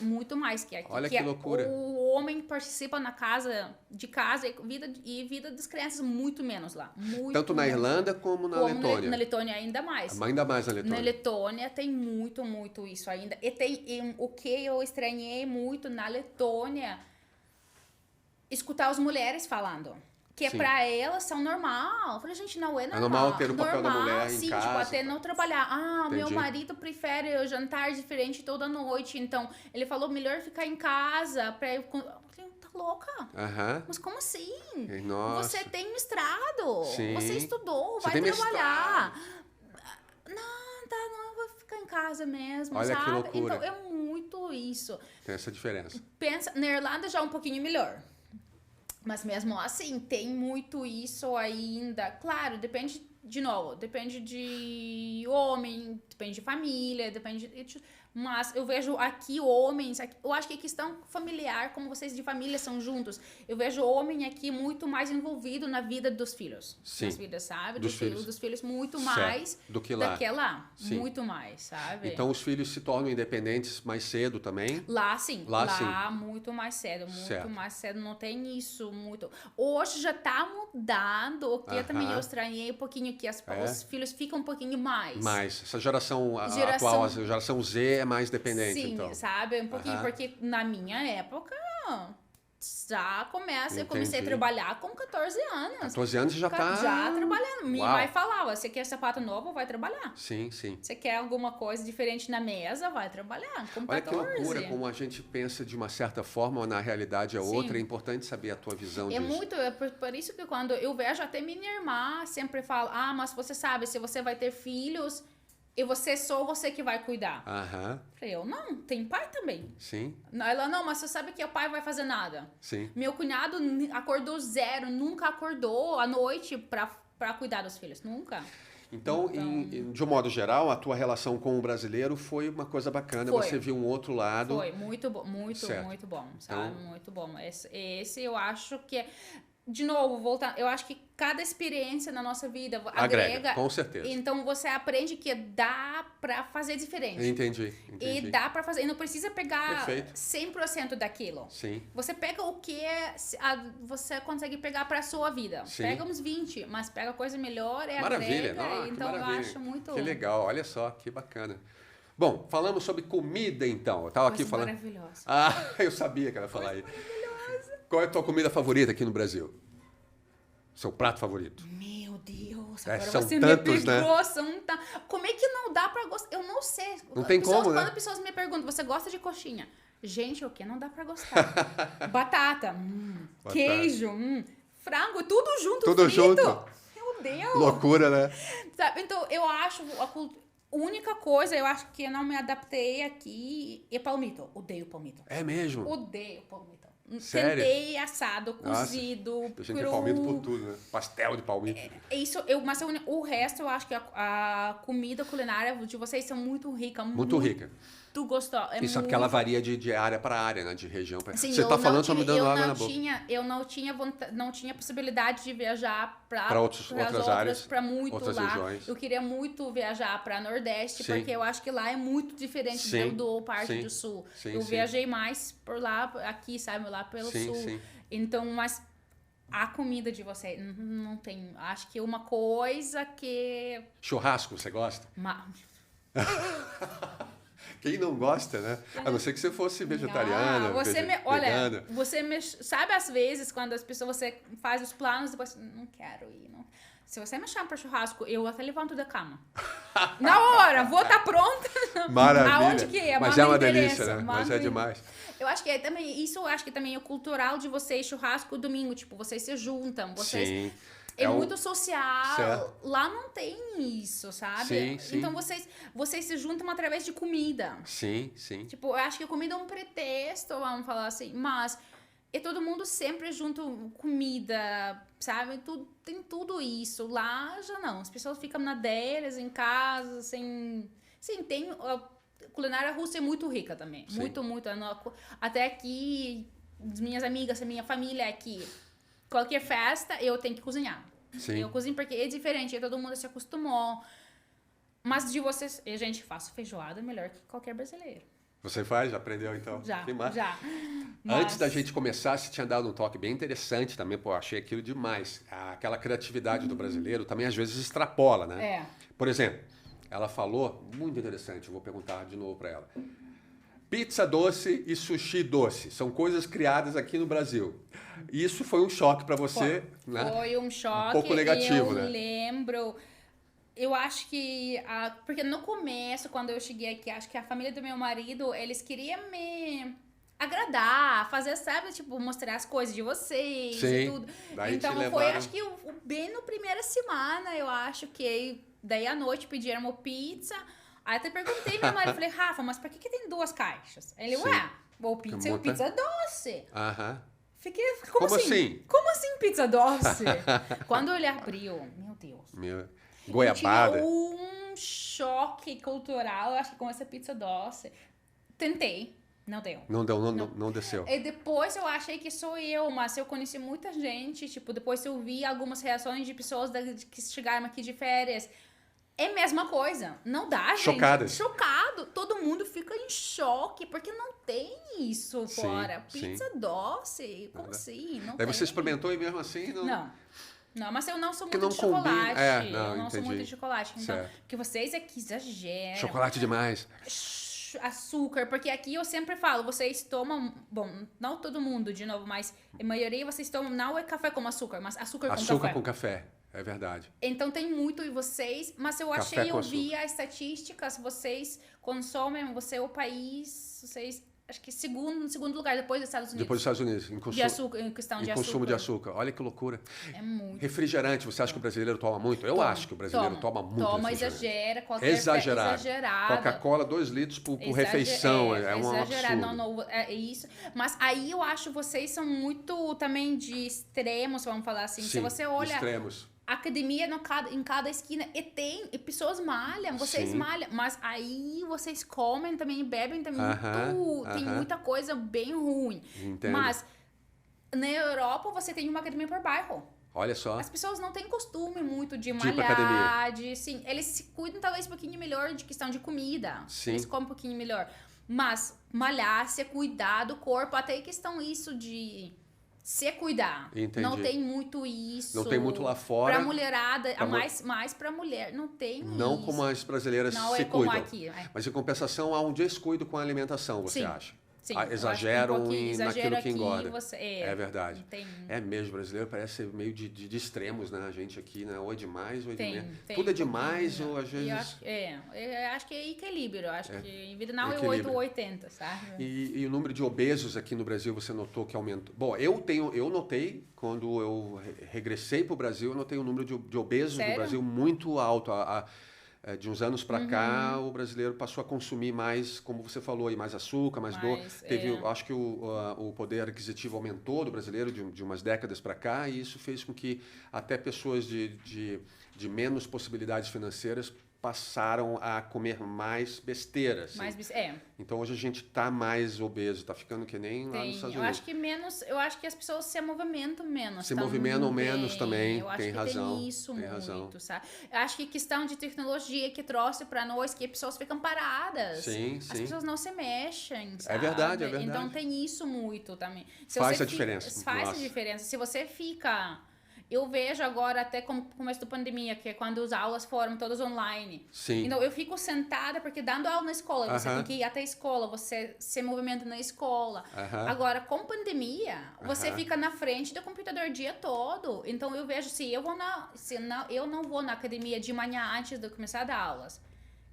muito mais que aqui. Olha que loucura. O homem participa na casa, e vida das crianças muito menos lá. Muito Tanto na menos. Irlanda como na Como Letônia. Na Letônia ainda mais. Ainda mais na Letônia. Na Letônia tem muito isso ainda. O que eu estranhei muito na Letônia, escutar as mulheres falando. Que Sim. pra elas são normal. Eu falei, gente, não é normal. É normal ter o papel da mulher em sim, casa. tipo, até não trabalhar. Meu Entendi. marido prefere jantar diferente toda noite. Então, ele falou, melhor ficar em casa. Eu falei, tá louca? Aham. Mas como assim? Nossa. Você tem mestrado. Sim. Você estudou, Você vai tem trabalhar. Não, eu vou ficar em casa mesmo, Olha que sabe? loucura. Então, é muito isso. Tem essa diferença. Pensa, na Irlanda já é um pouquinho melhor. Mas mesmo assim, tem muito isso ainda. Claro, depende, de novo, depende de homem, depende de família, mas eu vejo aqui homens, eu acho que a questão familiar, como vocês de família são juntos, eu vejo homem aqui muito mais envolvido na vida dos filhos. Sim. Nas vidas, sabe? Dos filhos. Dos filhos muito Certo. mais Do que lá. Sim. Muito mais, sabe? Então os filhos se tornam independentes mais cedo também? Lá sim, Lá, muito mais cedo, Certo. mais cedo, não tem isso muito. Hoje já tá mudando, o que eu também eu estranhei um pouquinho, que os filhos ficam um pouquinho mais. Mais. Essa geração Geração- atual, a geração Z é mais dependente, Sim, então. sabe? Um pouquinho, porque na minha época já começa, eu comecei a Entendi. trabalhar com 14 anos. 14 anos já tá... Já trabalhando. Minha Uau. mãe falava, você quer sapato novo, vai trabalhar. Sim, sim. Você quer alguma coisa diferente na mesa, vai trabalhar. Com Olha que 14. loucura, como a gente pensa de uma certa forma, na realidade é Sim. outra. É importante saber a tua visão É disso. muito, por isso que quando eu vejo até minha irmã sempre fala, mas você sabe, se você vai ter filhos, e só você que vai cuidar. Aham, Falei, eu não, tem pai também. sim, Ela, não, mas você sabe que o pai vai fazer nada. sim. Meu cunhado acordou zero, nunca acordou à noite pra cuidar dos filhos, nunca. Então, de um modo geral, a tua relação com o brasileiro foi uma coisa bacana. Foi. Você viu um outro lado. Foi muito bom, Certo. muito bom, sabe? Então- Muito bom. Esse eu acho que de novo, voltar, eu acho que cada experiência na nossa vida agrega. Com certeza. Então você aprende que dá pra fazer diferente. Entendi. E dá pra fazer, e não precisa pegar Perfeito. 100% daquilo. Sim. Você pega o que você consegue pegar pra sua vida. Sim. Pega uns 20, mas pega coisa melhor, Maravilha. agrega. Não, que Então maravilha. eu acho muito Que legal, olha só, que bacana. Bom, falamos sobre comida então. Eu tava aqui coisa falando. maravilhosa. Eu sabia que ela ia falar isso. Qual é a tua comida favorita aqui no Brasil? Seu prato favorito? Meu Deus, É, agora são você tantos, me né? pegou, Como é que não dá pra gostar? Eu não sei. Não tem como, né? Quando pessoas me perguntam, você gosta de coxinha? Gente, o que não dá pra gostar? Batata, queijo, frango, tudo junto, Tudo frito. junto. Meu Deus. Loucura, né? Sabe? Então, eu acho a única coisa, eu acho que eu não me adaptei aqui é palmito. Odeio palmito. É mesmo? Odeio palmito. Sério? Tentei assado, Nossa, cozido, A gente tem cru. palmito por tudo, né? Pastel de palmito. Mas o resto eu acho que a comida culinária de vocês são muito rica. Muito rica. muito gostosa. E sabe que ela varia de área para área, né? De região para... Sim, Você tá falando, só me dando água na boca. Eu não tinha possibilidade de viajar para outras áreas, para muito outras lá. regiões. Eu queria muito viajar para Nordeste, porque eu acho que lá é muito diferente do parte do Sul. Eu viajei mais por lá, aqui, sabe, lá pelo Sul. Sim. Então, mas a comida de você não tem. Acho que uma coisa que. Churrasco, você gosta? Quem não gosta, né? A não ser que você fosse vegetariana, olha, sabe às vezes quando as pessoas, você faz os planos, depois, não quero ir, não. Se você me chama para churrasco, eu até levanto da cama. Na hora, vou estar pronta. Maravilha. Aonde que é? Mas é uma delícia, né? Mas é demais. Eu acho que acho que também é cultural de vocês, churrasco domingo, tipo, vocês se juntam, vocês... Sim. É muito social. Certo. Lá não tem isso, sabe? Sim. Então vocês se juntam através de comida. Sim. Tipo, eu acho que a comida é um pretexto, vamos falar assim, mas é todo mundo sempre junto, comida, sabe? Tem tudo isso. Lá já não. As pessoas ficam na delas, em casa, sem... Sim, tem... A culinária russa é muito rica também. Sim. Muito. Até aqui, as minhas amigas, a minha família aqui... Qualquer festa, eu tenho que cozinhar. Sim. Eu cozinho porque é diferente, todo mundo se acostumou. Mas de vocês, a gente faz feijoada melhor que qualquer brasileiro. Você faz? Já aprendeu então? Já. Antes da gente começar, você tinha dado um toque bem interessante também, pô, eu achei aquilo demais. Aquela criatividade do brasileiro também às vezes extrapola, né? Por exemplo, ela falou, muito interessante, eu vou perguntar de novo para ela. Pizza doce e sushi doce são coisas criadas aqui no Brasil. Isso foi um choque para você, né? Foi um choque. Um pouco negativo, né? Eu lembro. Eu acho que... porque no começo, quando eu cheguei aqui, acho que a família do meu marido, eles queriam me agradar, fazer, sabe? Tipo, mostrar as coisas de vocês e tudo. Daí então, foi, acho que bem no primeira semana, eu acho que... Daí, à noite, pediram pizza... Aí até perguntei meu marido, falei, Rafa, mas por que tem 2 caixas? Ele, o pizza é pizza doce. Fiquei, como assim? Como assim pizza doce? Quando ele abriu, meu Deus. Goiabada. Tive um choque cultural, acho que com essa pizza doce. Tentei, não deu. Não desceu. E depois eu achei que sou eu, mas eu conheci muita gente, tipo, depois eu vi algumas reações de pessoas que chegaram aqui de férias. É a mesma coisa. Não dá, gente. Chocado. Todo mundo fica em choque, porque não tem isso fora. Pizza doce, como assim? Não Daí você experimentou e mesmo assim não... Não, mas eu não sou muito de chocolate. Eu não sou muito de chocolate. Então, porque vocês aqui exageram. Chocolate demais. Açúcar, porque aqui eu sempre falo, vocês tomam, bom, não todo mundo, de novo, mas a maioria vocês tomam, não é café com açúcar, mas açúcar com café. Açúcar com café. É verdade. Então tem muito em vocês, mas eu vi as estatísticas, vocês consomem, você é o país, vocês, acho que segundo lugar, depois dos Estados Unidos. Depois dos Estados Unidos, em questão de consumo de açúcar. Olha que loucura. É muito. Refrigerante, você acha que o brasileiro toma muito? Eu acho que o brasileiro toma muito exagera, exagerado. Coca-Cola, 2 litros por refeição, é um absurdo. Não, é isso. Mas aí eu acho que vocês são muito também de extremos, vamos falar assim. Sim, se você olha... extremos. Academia em cada esquina e pessoas malham, vocês malham, mas aí vocês comem também e bebem também tem muita coisa bem ruim. Entendo. Mas na Europa você tem uma academia por bairro. Olha só. As pessoas não têm costume muito de malhar, sim, eles se cuidam talvez um pouquinho melhor de questão de comida. Sim. Eles comem um pouquinho melhor. Mas malhar, se cuidar do corpo, até questão isso de se cuidar. Entendi. Não tem muito isso. Não tem muito lá fora. Pra mulherada, mais pra mulher. Não tem não isso. Como as brasileiras não se é como cuidam. Aqui. Mas em compensação há um descuido com a alimentação, você acha? Sim, exageram naquilo que engorda. É verdade. Tem... É mesmo, o brasileiro parece ser meio de extremos, né? A gente aqui, né? Ou é demais, ou é demais. Tudo é demais, ou às vezes... Eu acho que é equilíbrio. Eu acho que em vida não é 8 ou 80, sabe? E o número de obesos aqui no Brasil, você notou que aumentou? Bom, eu notei, quando eu regressei para o Brasil, eu notei o número de obesos no Brasil muito alto. De uns anos para cá, o brasileiro passou a consumir mais, como você falou, mais açúcar, mais doce. Acho que o poder aquisitivo aumentou do brasileiro de umas décadas para cá, e isso fez com que até pessoas de menos possibilidades financeiras passaram a comer mais besteira. Assim. Então hoje a gente tá mais obeso, tá ficando que nem lá nos Estados Unidos. Eu acho que as pessoas se movimentam menos. Se movimentam menos também, eu acho tem que razão. Tem isso tem muito, razão. sabe? Eu acho que questão de tecnologia que trouxe para nós que as pessoas ficam paradas. Sim. As pessoas não se mexem, sabe? É verdade. Então tem isso muito também. Faz a diferença. Faz a diferença. Se você fica... Eu vejo agora, até com o começo da pandemia, que é quando as aulas foram todas online. Sim. Então, eu fico sentada, porque dando aula na escola, você tem que ir até a escola, você se movimenta na escola. Agora, com pandemia, você fica na frente do computador o dia todo. Então, eu vejo, se eu não vou na academia de manhã antes de começar a dar aulas,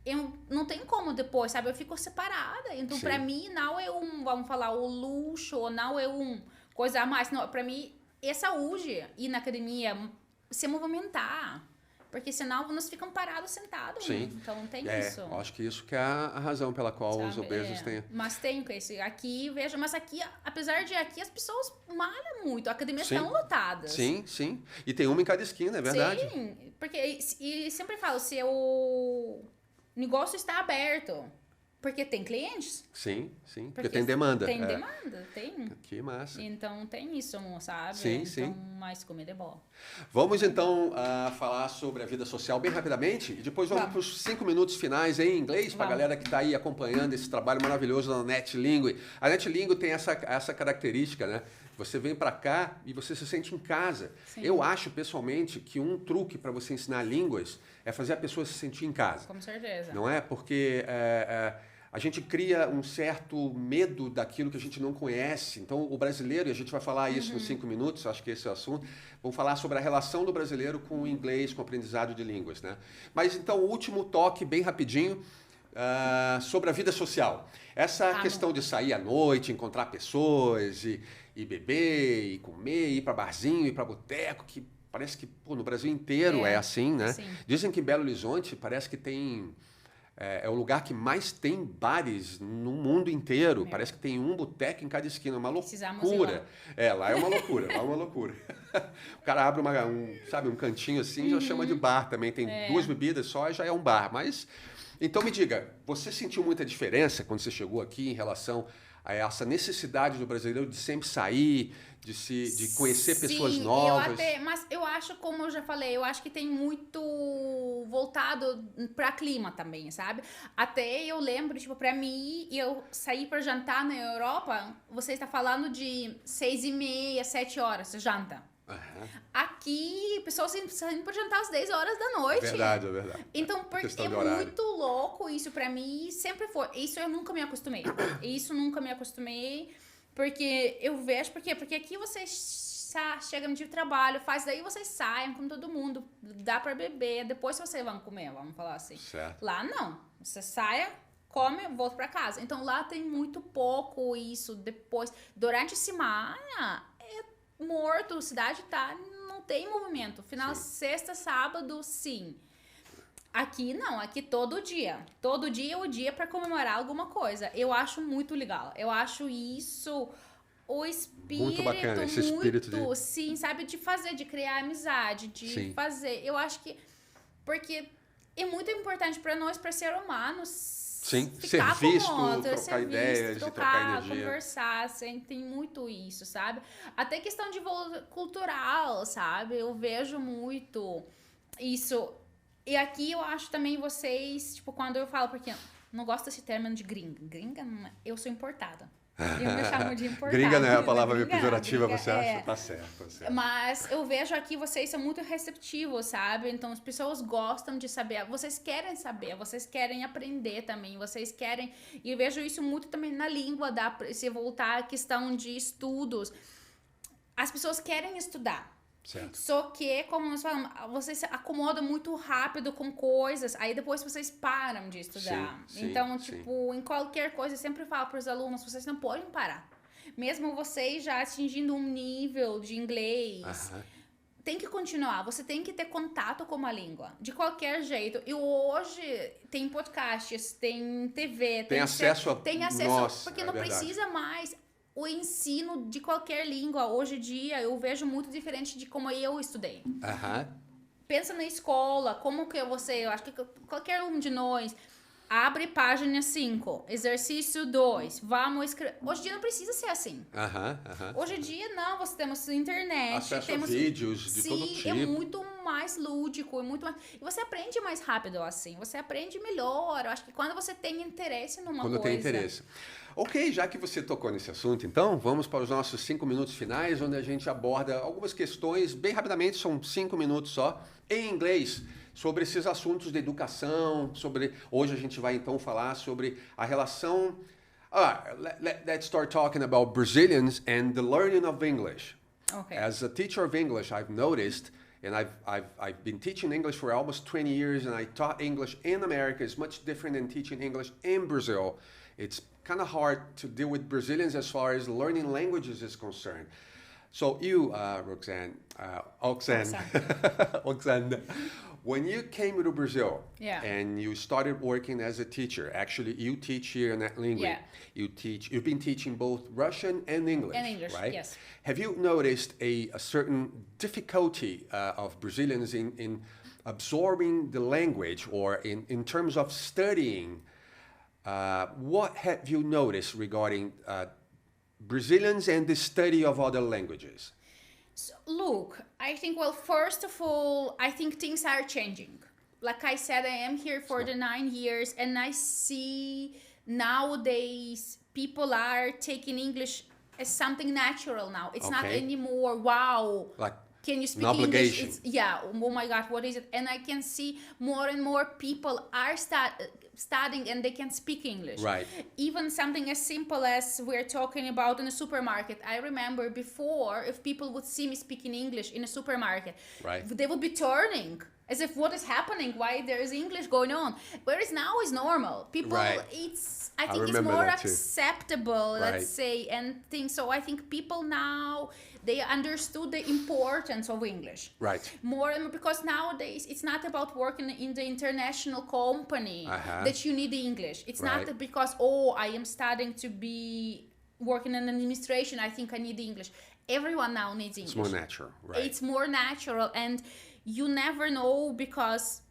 eu não tenho como depois, sabe? Eu fico separada. Então, para mim, não é vamos falar, o luxo, ou não é coisa a mais. Não, para mim... é saúde ir na academia, se movimentar. Porque senão nós ficamos parados, sentados. Sim. Então tem isso. Acho que isso que é a razão pela qual os obesos têm. Mas tem esse. Aqui, veja, mas aqui, apesar de aqui, as pessoas malham muito. As academias estão lotadas. Sim. E tem uma em cada esquina, é verdade. Sim, porque e sempre falo, se o negócio está aberto. Porque tem clientes. Sim. Porque tem demanda. Tem demanda, tem. Que massa. Então tem isso, sabe? Sim. Então, mais comida é boa. Vamos então falar sobre a vida social bem rapidamente. E depois vamos para os 5 minutos finais em inglês, para a galera que está aí acompanhando esse trabalho maravilhoso da NetLingue. A NetLingue tem essa característica, né? Você vem para cá e você se sente em casa. Sim. Eu acho, pessoalmente, que um truque para você ensinar línguas é fazer a pessoa se sentir em casa. Com certeza. Não é? Porque... a gente cria um certo medo daquilo que a gente não conhece. Então, o brasileiro, e a gente vai falar isso nos 5 minutos, acho que esse é o assunto, vamos falar sobre a relação do brasileiro com o inglês, com o aprendizado de línguas. Né? Mas, então, o último toque, bem rapidinho, sobre a vida social. Essa questão de sair à noite, encontrar pessoas, e beber, e comer, ir para barzinho, ir para boteco, que parece que no Brasil inteiro é assim, né? Sim. Dizem que em Belo Horizonte parece que tem... É o lugar que mais tem bares no mundo inteiro. Parece que tem um boteco em cada esquina. É uma loucura. Lá é uma loucura. Lá é uma loucura. O cara abre um cantinho assim, já chama de bar também. Tem 2 bebidas só e já é um bar. Mas, então me diga, você sentiu muita diferença quando você chegou aqui em relação a essa necessidade do brasileiro de sempre sair, de conhecer pessoas novas? Mas eu acho, como eu já falei, eu acho que tem muito voltado para clima também, sabe? Até eu lembro, tipo, para mim, eu sair para jantar na Europa, você está falando de 6h30, 7 horas, janta. Aqui, pessoas saem para jantar às 10 horas da noite. É verdade. Então, é muito louco isso para mim, sempre foi. Isso eu nunca me acostumei. Porque eu vejo, porque aqui vocês chegam de trabalho, daí vocês saem com todo mundo, dá para beber, depois vocês vão comer, vamos falar assim. Certo. Lá não, você saia, come, volta para casa. Então lá tem muito pouco isso, depois, durante a semana, morto, a cidade não tem movimento. Final, sexta, sábado, sim. Aqui não, aqui todo dia é o dia para comemorar alguma coisa. Eu acho muito legal. Eu acho isso o espírito muito bacana, esse espírito sim, sabe, de fazer, de criar amizade, de fazer. Eu acho que porque é muito importante para nós, para ser humanos. Sim, ficar ser visto, com outro, trocar ideias, trocar energia. Conversar, assim, tem muito isso, sabe? Até questão de cultural, sabe? Eu vejo muito isso. E aqui eu acho também vocês, tipo, quando eu falo, porque não gosto desse termo de gringa. Gringa, eu sou importada. Eu me chamo de importada. Gringa não é a palavra meio pejorativa, você acha? Tá certo. Mas eu vejo aqui vocês são muito receptivos, sabe? Então as pessoas gostam de saber, vocês querem saber, vocês querem aprender também, vocês querem... E eu vejo isso muito também na língua, se voltar à questão de estudos. As pessoas querem estudar. Certo. Só que, como nós falamos, vocês se acomodam muito rápido com coisas, aí depois vocês param de estudar. Então, tipo, em qualquer coisa, eu sempre falo para os alunos, vocês não podem parar. Mesmo vocês já atingindo um nível de inglês, tem que continuar, você tem que ter contato com a língua, de qualquer jeito. E hoje tem podcasts, tem TV, tem acesso Nossa, porque não precisa mais. O ensino de qualquer língua, hoje em dia, eu vejo muito diferente de como eu estudei. pensa na escola, como que você, eu acho que qualquer um de nós abre página 5, exercício 2, vamos escrever. Hoje em dia não precisa ser assim. Hoje em dia não, você temos internet, acesso temos a vídeos de todo sim, tipo. é muito mais lúdico, é muito mais, e você aprende mais rápido assim, você aprende melhor. Eu acho que quando você tem interesse numa coisa. Quando tem interesse. Ok, já que você tocou nesse assunto, então, vamos para os nossos 5 minutos finais, onde a gente aborda algumas questões, bem rapidamente, são 5 minutos só, em inglês, sobre esses assuntos de educação, hoje a gente vai então falar sobre a relação... let's start talking about Brazilians and the learning of English. Okay. As a teacher of English, I've noticed, and I've been teaching English for almost 20 years, and I taught English in America. It's much different than teaching English in Brazil. It's kind of hard to deal with Brazilians as far as learning languages is concerned. So you, Roxanne, Oxane, when you came to Brazil and you started working as a teacher, actually you teach here in Etlingue. Yeah. You've been teaching both Russian and English, right? Yes. Have you noticed a certain difficulty of Brazilians in absorbing the language, or in terms of studying? What have you noticed regarding Brazilians and the study of other languages? So, look, I think, well, first of all, I think things are changing. Like I said, I am here for the 9 years, and I see nowadays people are taking English as something natural now. It's not anymore, wow. Like can you speak an obligation. English? Oh my God, what is it? And I can see more and more people are studying and they can speak English. Right. Even something as simple as we're talking about in a supermarket. I remember before, if people would see me speaking English in a supermarket, they would be turning as if what is happening, why there is English going on. Whereas now is normal. People, I think it's more acceptable, let's say, and things. So I think people now, they understood the importance of English. Right. More and more, because nowadays it's not about working in the international company that you need the English. It's not because, I am studying to be working in administration, I think I need the English. Everyone now needs English. It's more natural, right? It's more natural, and you never know, because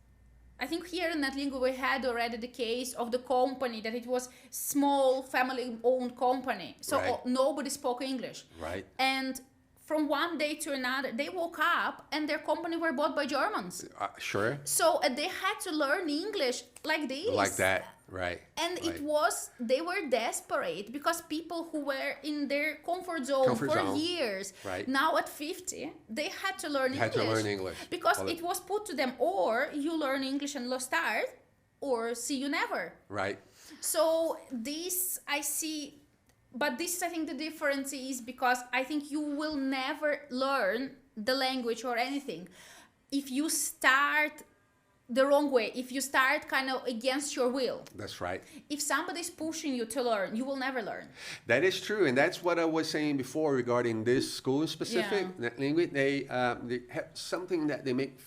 I think here in Etlingue we had already the case of the company that it was small family-owned company, so nobody spoke English. Right. And from one day to another, they woke up and their company were bought by Germans. Sure. So they had to learn English like this. Like that, right. And they were desperate because people who were in their comfort zone for years, now at 50, they had to learn English. Because it was put to them, or you learn English and lost start, or see you never. Right. So this I see. But this is, I think, the difference is because I think you will never learn the language or anything if you start the wrong way, if you start kind of against your will. That's right. If somebody's pushing you to learn, you will never learn. That is true, and that's what I was saying before regarding this school in specific. Language, they have something that they make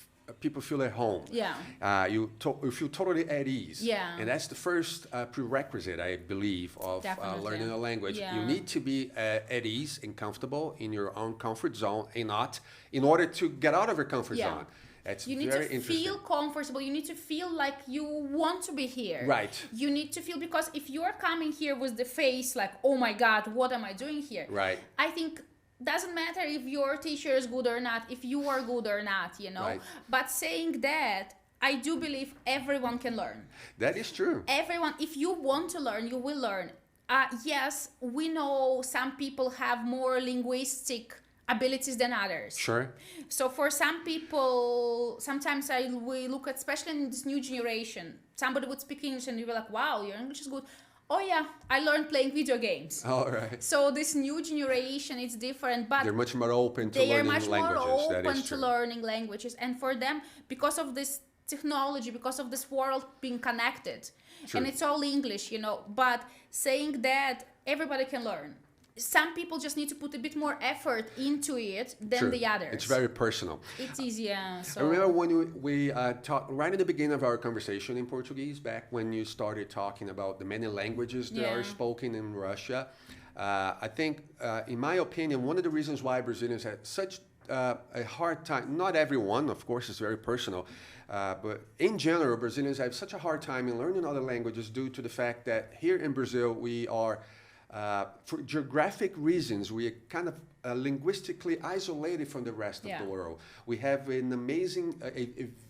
people feel at home. Yeah. You feel totally at ease. Yeah. And that's the first prerequisite, I believe, of learning a language. Yeah. You need to be at ease and comfortable in your own comfort zone, in order to get out of your comfort zone. That's you need very to interesting. feel comfortable. You need to feel like you want to be here. Right. You need to feel, because if you are coming here with the face like, oh my God, what am I doing here? Right. I think doesn't matter if your teacher is good or not, if you are good or not, you know. But saying that, I do believe everyone can learn. That is true. Everyone, if you want to learn, you will learn. Yes, we know some people have more linguistic abilities than others. Sure. So for some people, sometimes we look at, especially in this new generation, somebody would speak English and you'll be like, wow, your English is good. Oh yeah, I learned playing video games. All right. So this new generation is different, but they're much more open to learning languages. They are much more open to learning languages, and for them, because of this technology, because of this world being connected, and it's all English, you know. But saying that, everybody can learn. Some people just need to put a bit more effort into it than the others. It's very personal. It's easier. So. I remember when we talked right at the beginning of our conversation in Portuguese, back when you started talking about the many languages that are spoken in Russia. I think, in my opinion, one of the reasons why Brazilians had such a hard time. Not everyone, of course, it's very personal. But in general, Brazilians have such a hard time in learning other languages due to the fact that here in Brazil, we are, for geographic reasons, we are kind of linguistically isolated from the rest of the world. We have an amazing,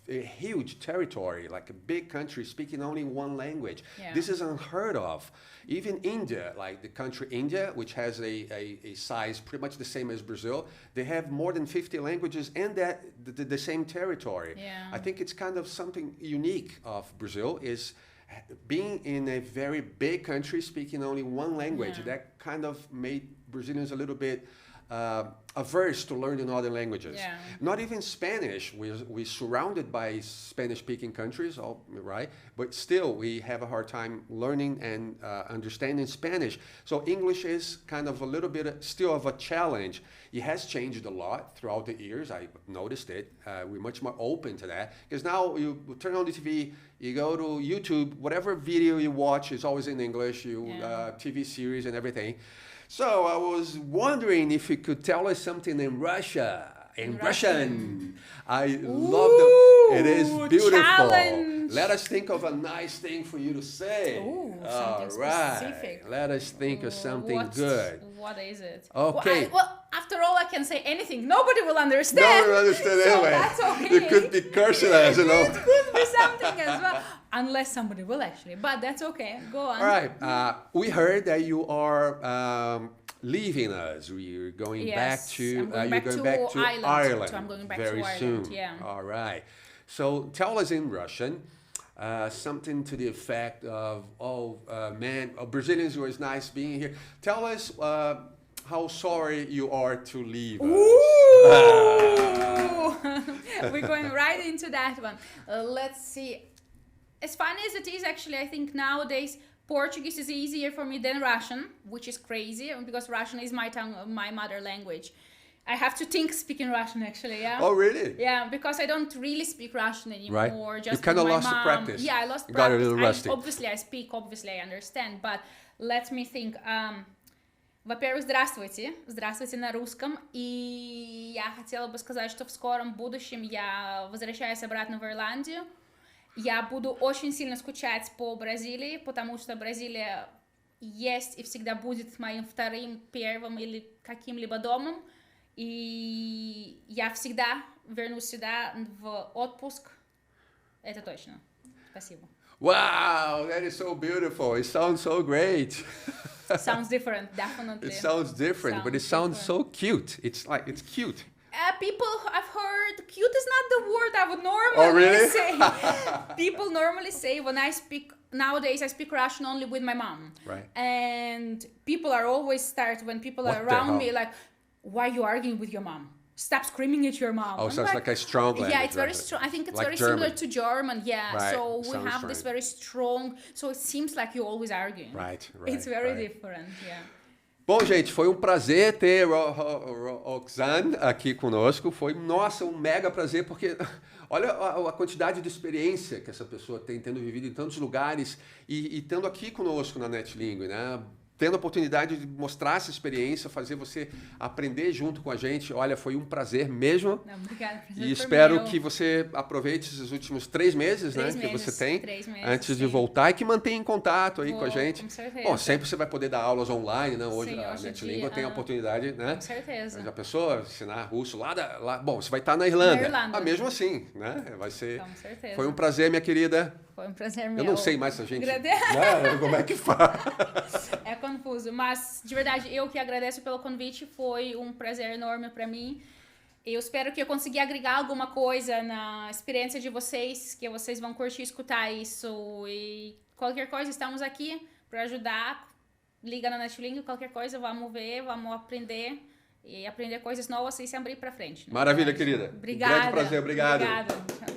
a huge territory, like a big country speaking only one language. Yeah. This is unheard of. Even India, like the country India, which has a size pretty much the same as Brazil, they have more than 50 languages and the same territory. Yeah. I think it's kind of something unique of Brazil is being in a very big country speaking only one language. That kind of made Brazilians a little bit averse to learning other languages. Yeah. Not even Spanish. We're surrounded by Spanish-speaking countries, right? But still, we have a hard time learning and understanding Spanish. So English is kind of a little bit still of a challenge. It has changed a lot throughout the years. I noticed it. We're much more open to that. Because now you turn on the TV, you go to YouTube, whatever video you watch is always in English, TV series and everything. So I was wondering if you could tell us something in Russian. I love it. It is beautiful. Challenge. Let us think of a nice thing for you to say. Ooh, something specific. Let us think of something good. What is it? Okay. Well, after all, I can say anything. Nobody will understand. No one will understand so anyway. That's okay. You could be cursing us, you know. It could be something as well. Unless somebody will actually. But that's okay. Go on. All right. We heard that you are leaving us. You're going back to Ireland. So I'm going back very to Ireland. soon. Yeah. All right. So tell us in Russian something to the effect of, Brazilians, it was nice being here. Tell us how sorry you are to leave us. We're going right into that one. Let's see. As funny as it is, actually, I think nowadays Portuguese is easier for me than Russian, which is crazy because Russian is my tongue, my mother language. I have to think speaking Russian, actually, yeah. Oh, really? Yeah, because I don't really speak Russian anymore. Right. Just You kind of lost mom. the practice. Yeah, I lost you practice. Got a little rusty. Obviously, I speak. Obviously, I understand. But let me think. Во-первых, здравствуйте. Здравствуйте на русском. И я хотела бы сказать, что в скором будущем я возвращаюсь обратно в Ирландию. Я буду очень сильно скучать по Бразилии, потому что Бразилия есть и всегда будет моим вторым, первым или каким-либо домом. И я всегда вернусь сюда в отпуск. Это точно. Спасибо. Wow, that is so beautiful. It sounds so great. Sounds different, definitely. It sounds different, but it sounds so cute. It's cute. People, I've heard, cute is not the word I would normally say. People normally say when I speak, nowadays I speak Russian only with my mom. Right. And people are always when people are around me, like, why are you arguing with your mom? Stop screaming at your mom. Oh, sounds like a strong language. Yeah, it's very strong. I think it's like very German. similar to German. Yeah, right. So we have this very strong. So it seems like you're always arguing. Right. It's very different. Yeah. Bom, gente, foi um prazer ter Roxane aqui conosco. Foi, nossa, um mega prazer, porque olha a quantidade de experiência que essa pessoa tem, tendo vivido em tantos lugares e tendo aqui conosco na NetLingue, né? Tendo a oportunidade de mostrar essa experiência, fazer você aprender junto com a gente. Olha, foi um prazer mesmo. Não, obrigada, e espero que você aproveite esses últimos 3 meses, que você tem, 3 meses, antes de voltar, e que mantenha em contato aí com a gente. Com certeza. Bom, sempre você vai poder dar aulas online, né? Hoje a hoje NetLingua tem a oportunidade, né? Com certeza. A pessoa ensinar russo lá. Bom, você vai estar na Irlanda. Mas mesmo assim, né? Vai ser. Com certeza. Foi um prazer, minha querida. Foi um prazer meu. Eu não sei mais se a gente... como é que fala? É confuso, mas de verdade, eu que agradeço pelo convite, foi um prazer enorme para mim. Eu espero que eu consegui agregar alguma coisa na experiência de vocês, que vocês vão curtir escutar isso. E qualquer coisa, estamos aqui para ajudar. Liga na NetLingue, qualquer coisa, vamos ver, vamos aprender. E aprender coisas novas e se abrir para frente. Maravilha, querida. Obrigada. Um grande prazer, obrigado. Obrigada.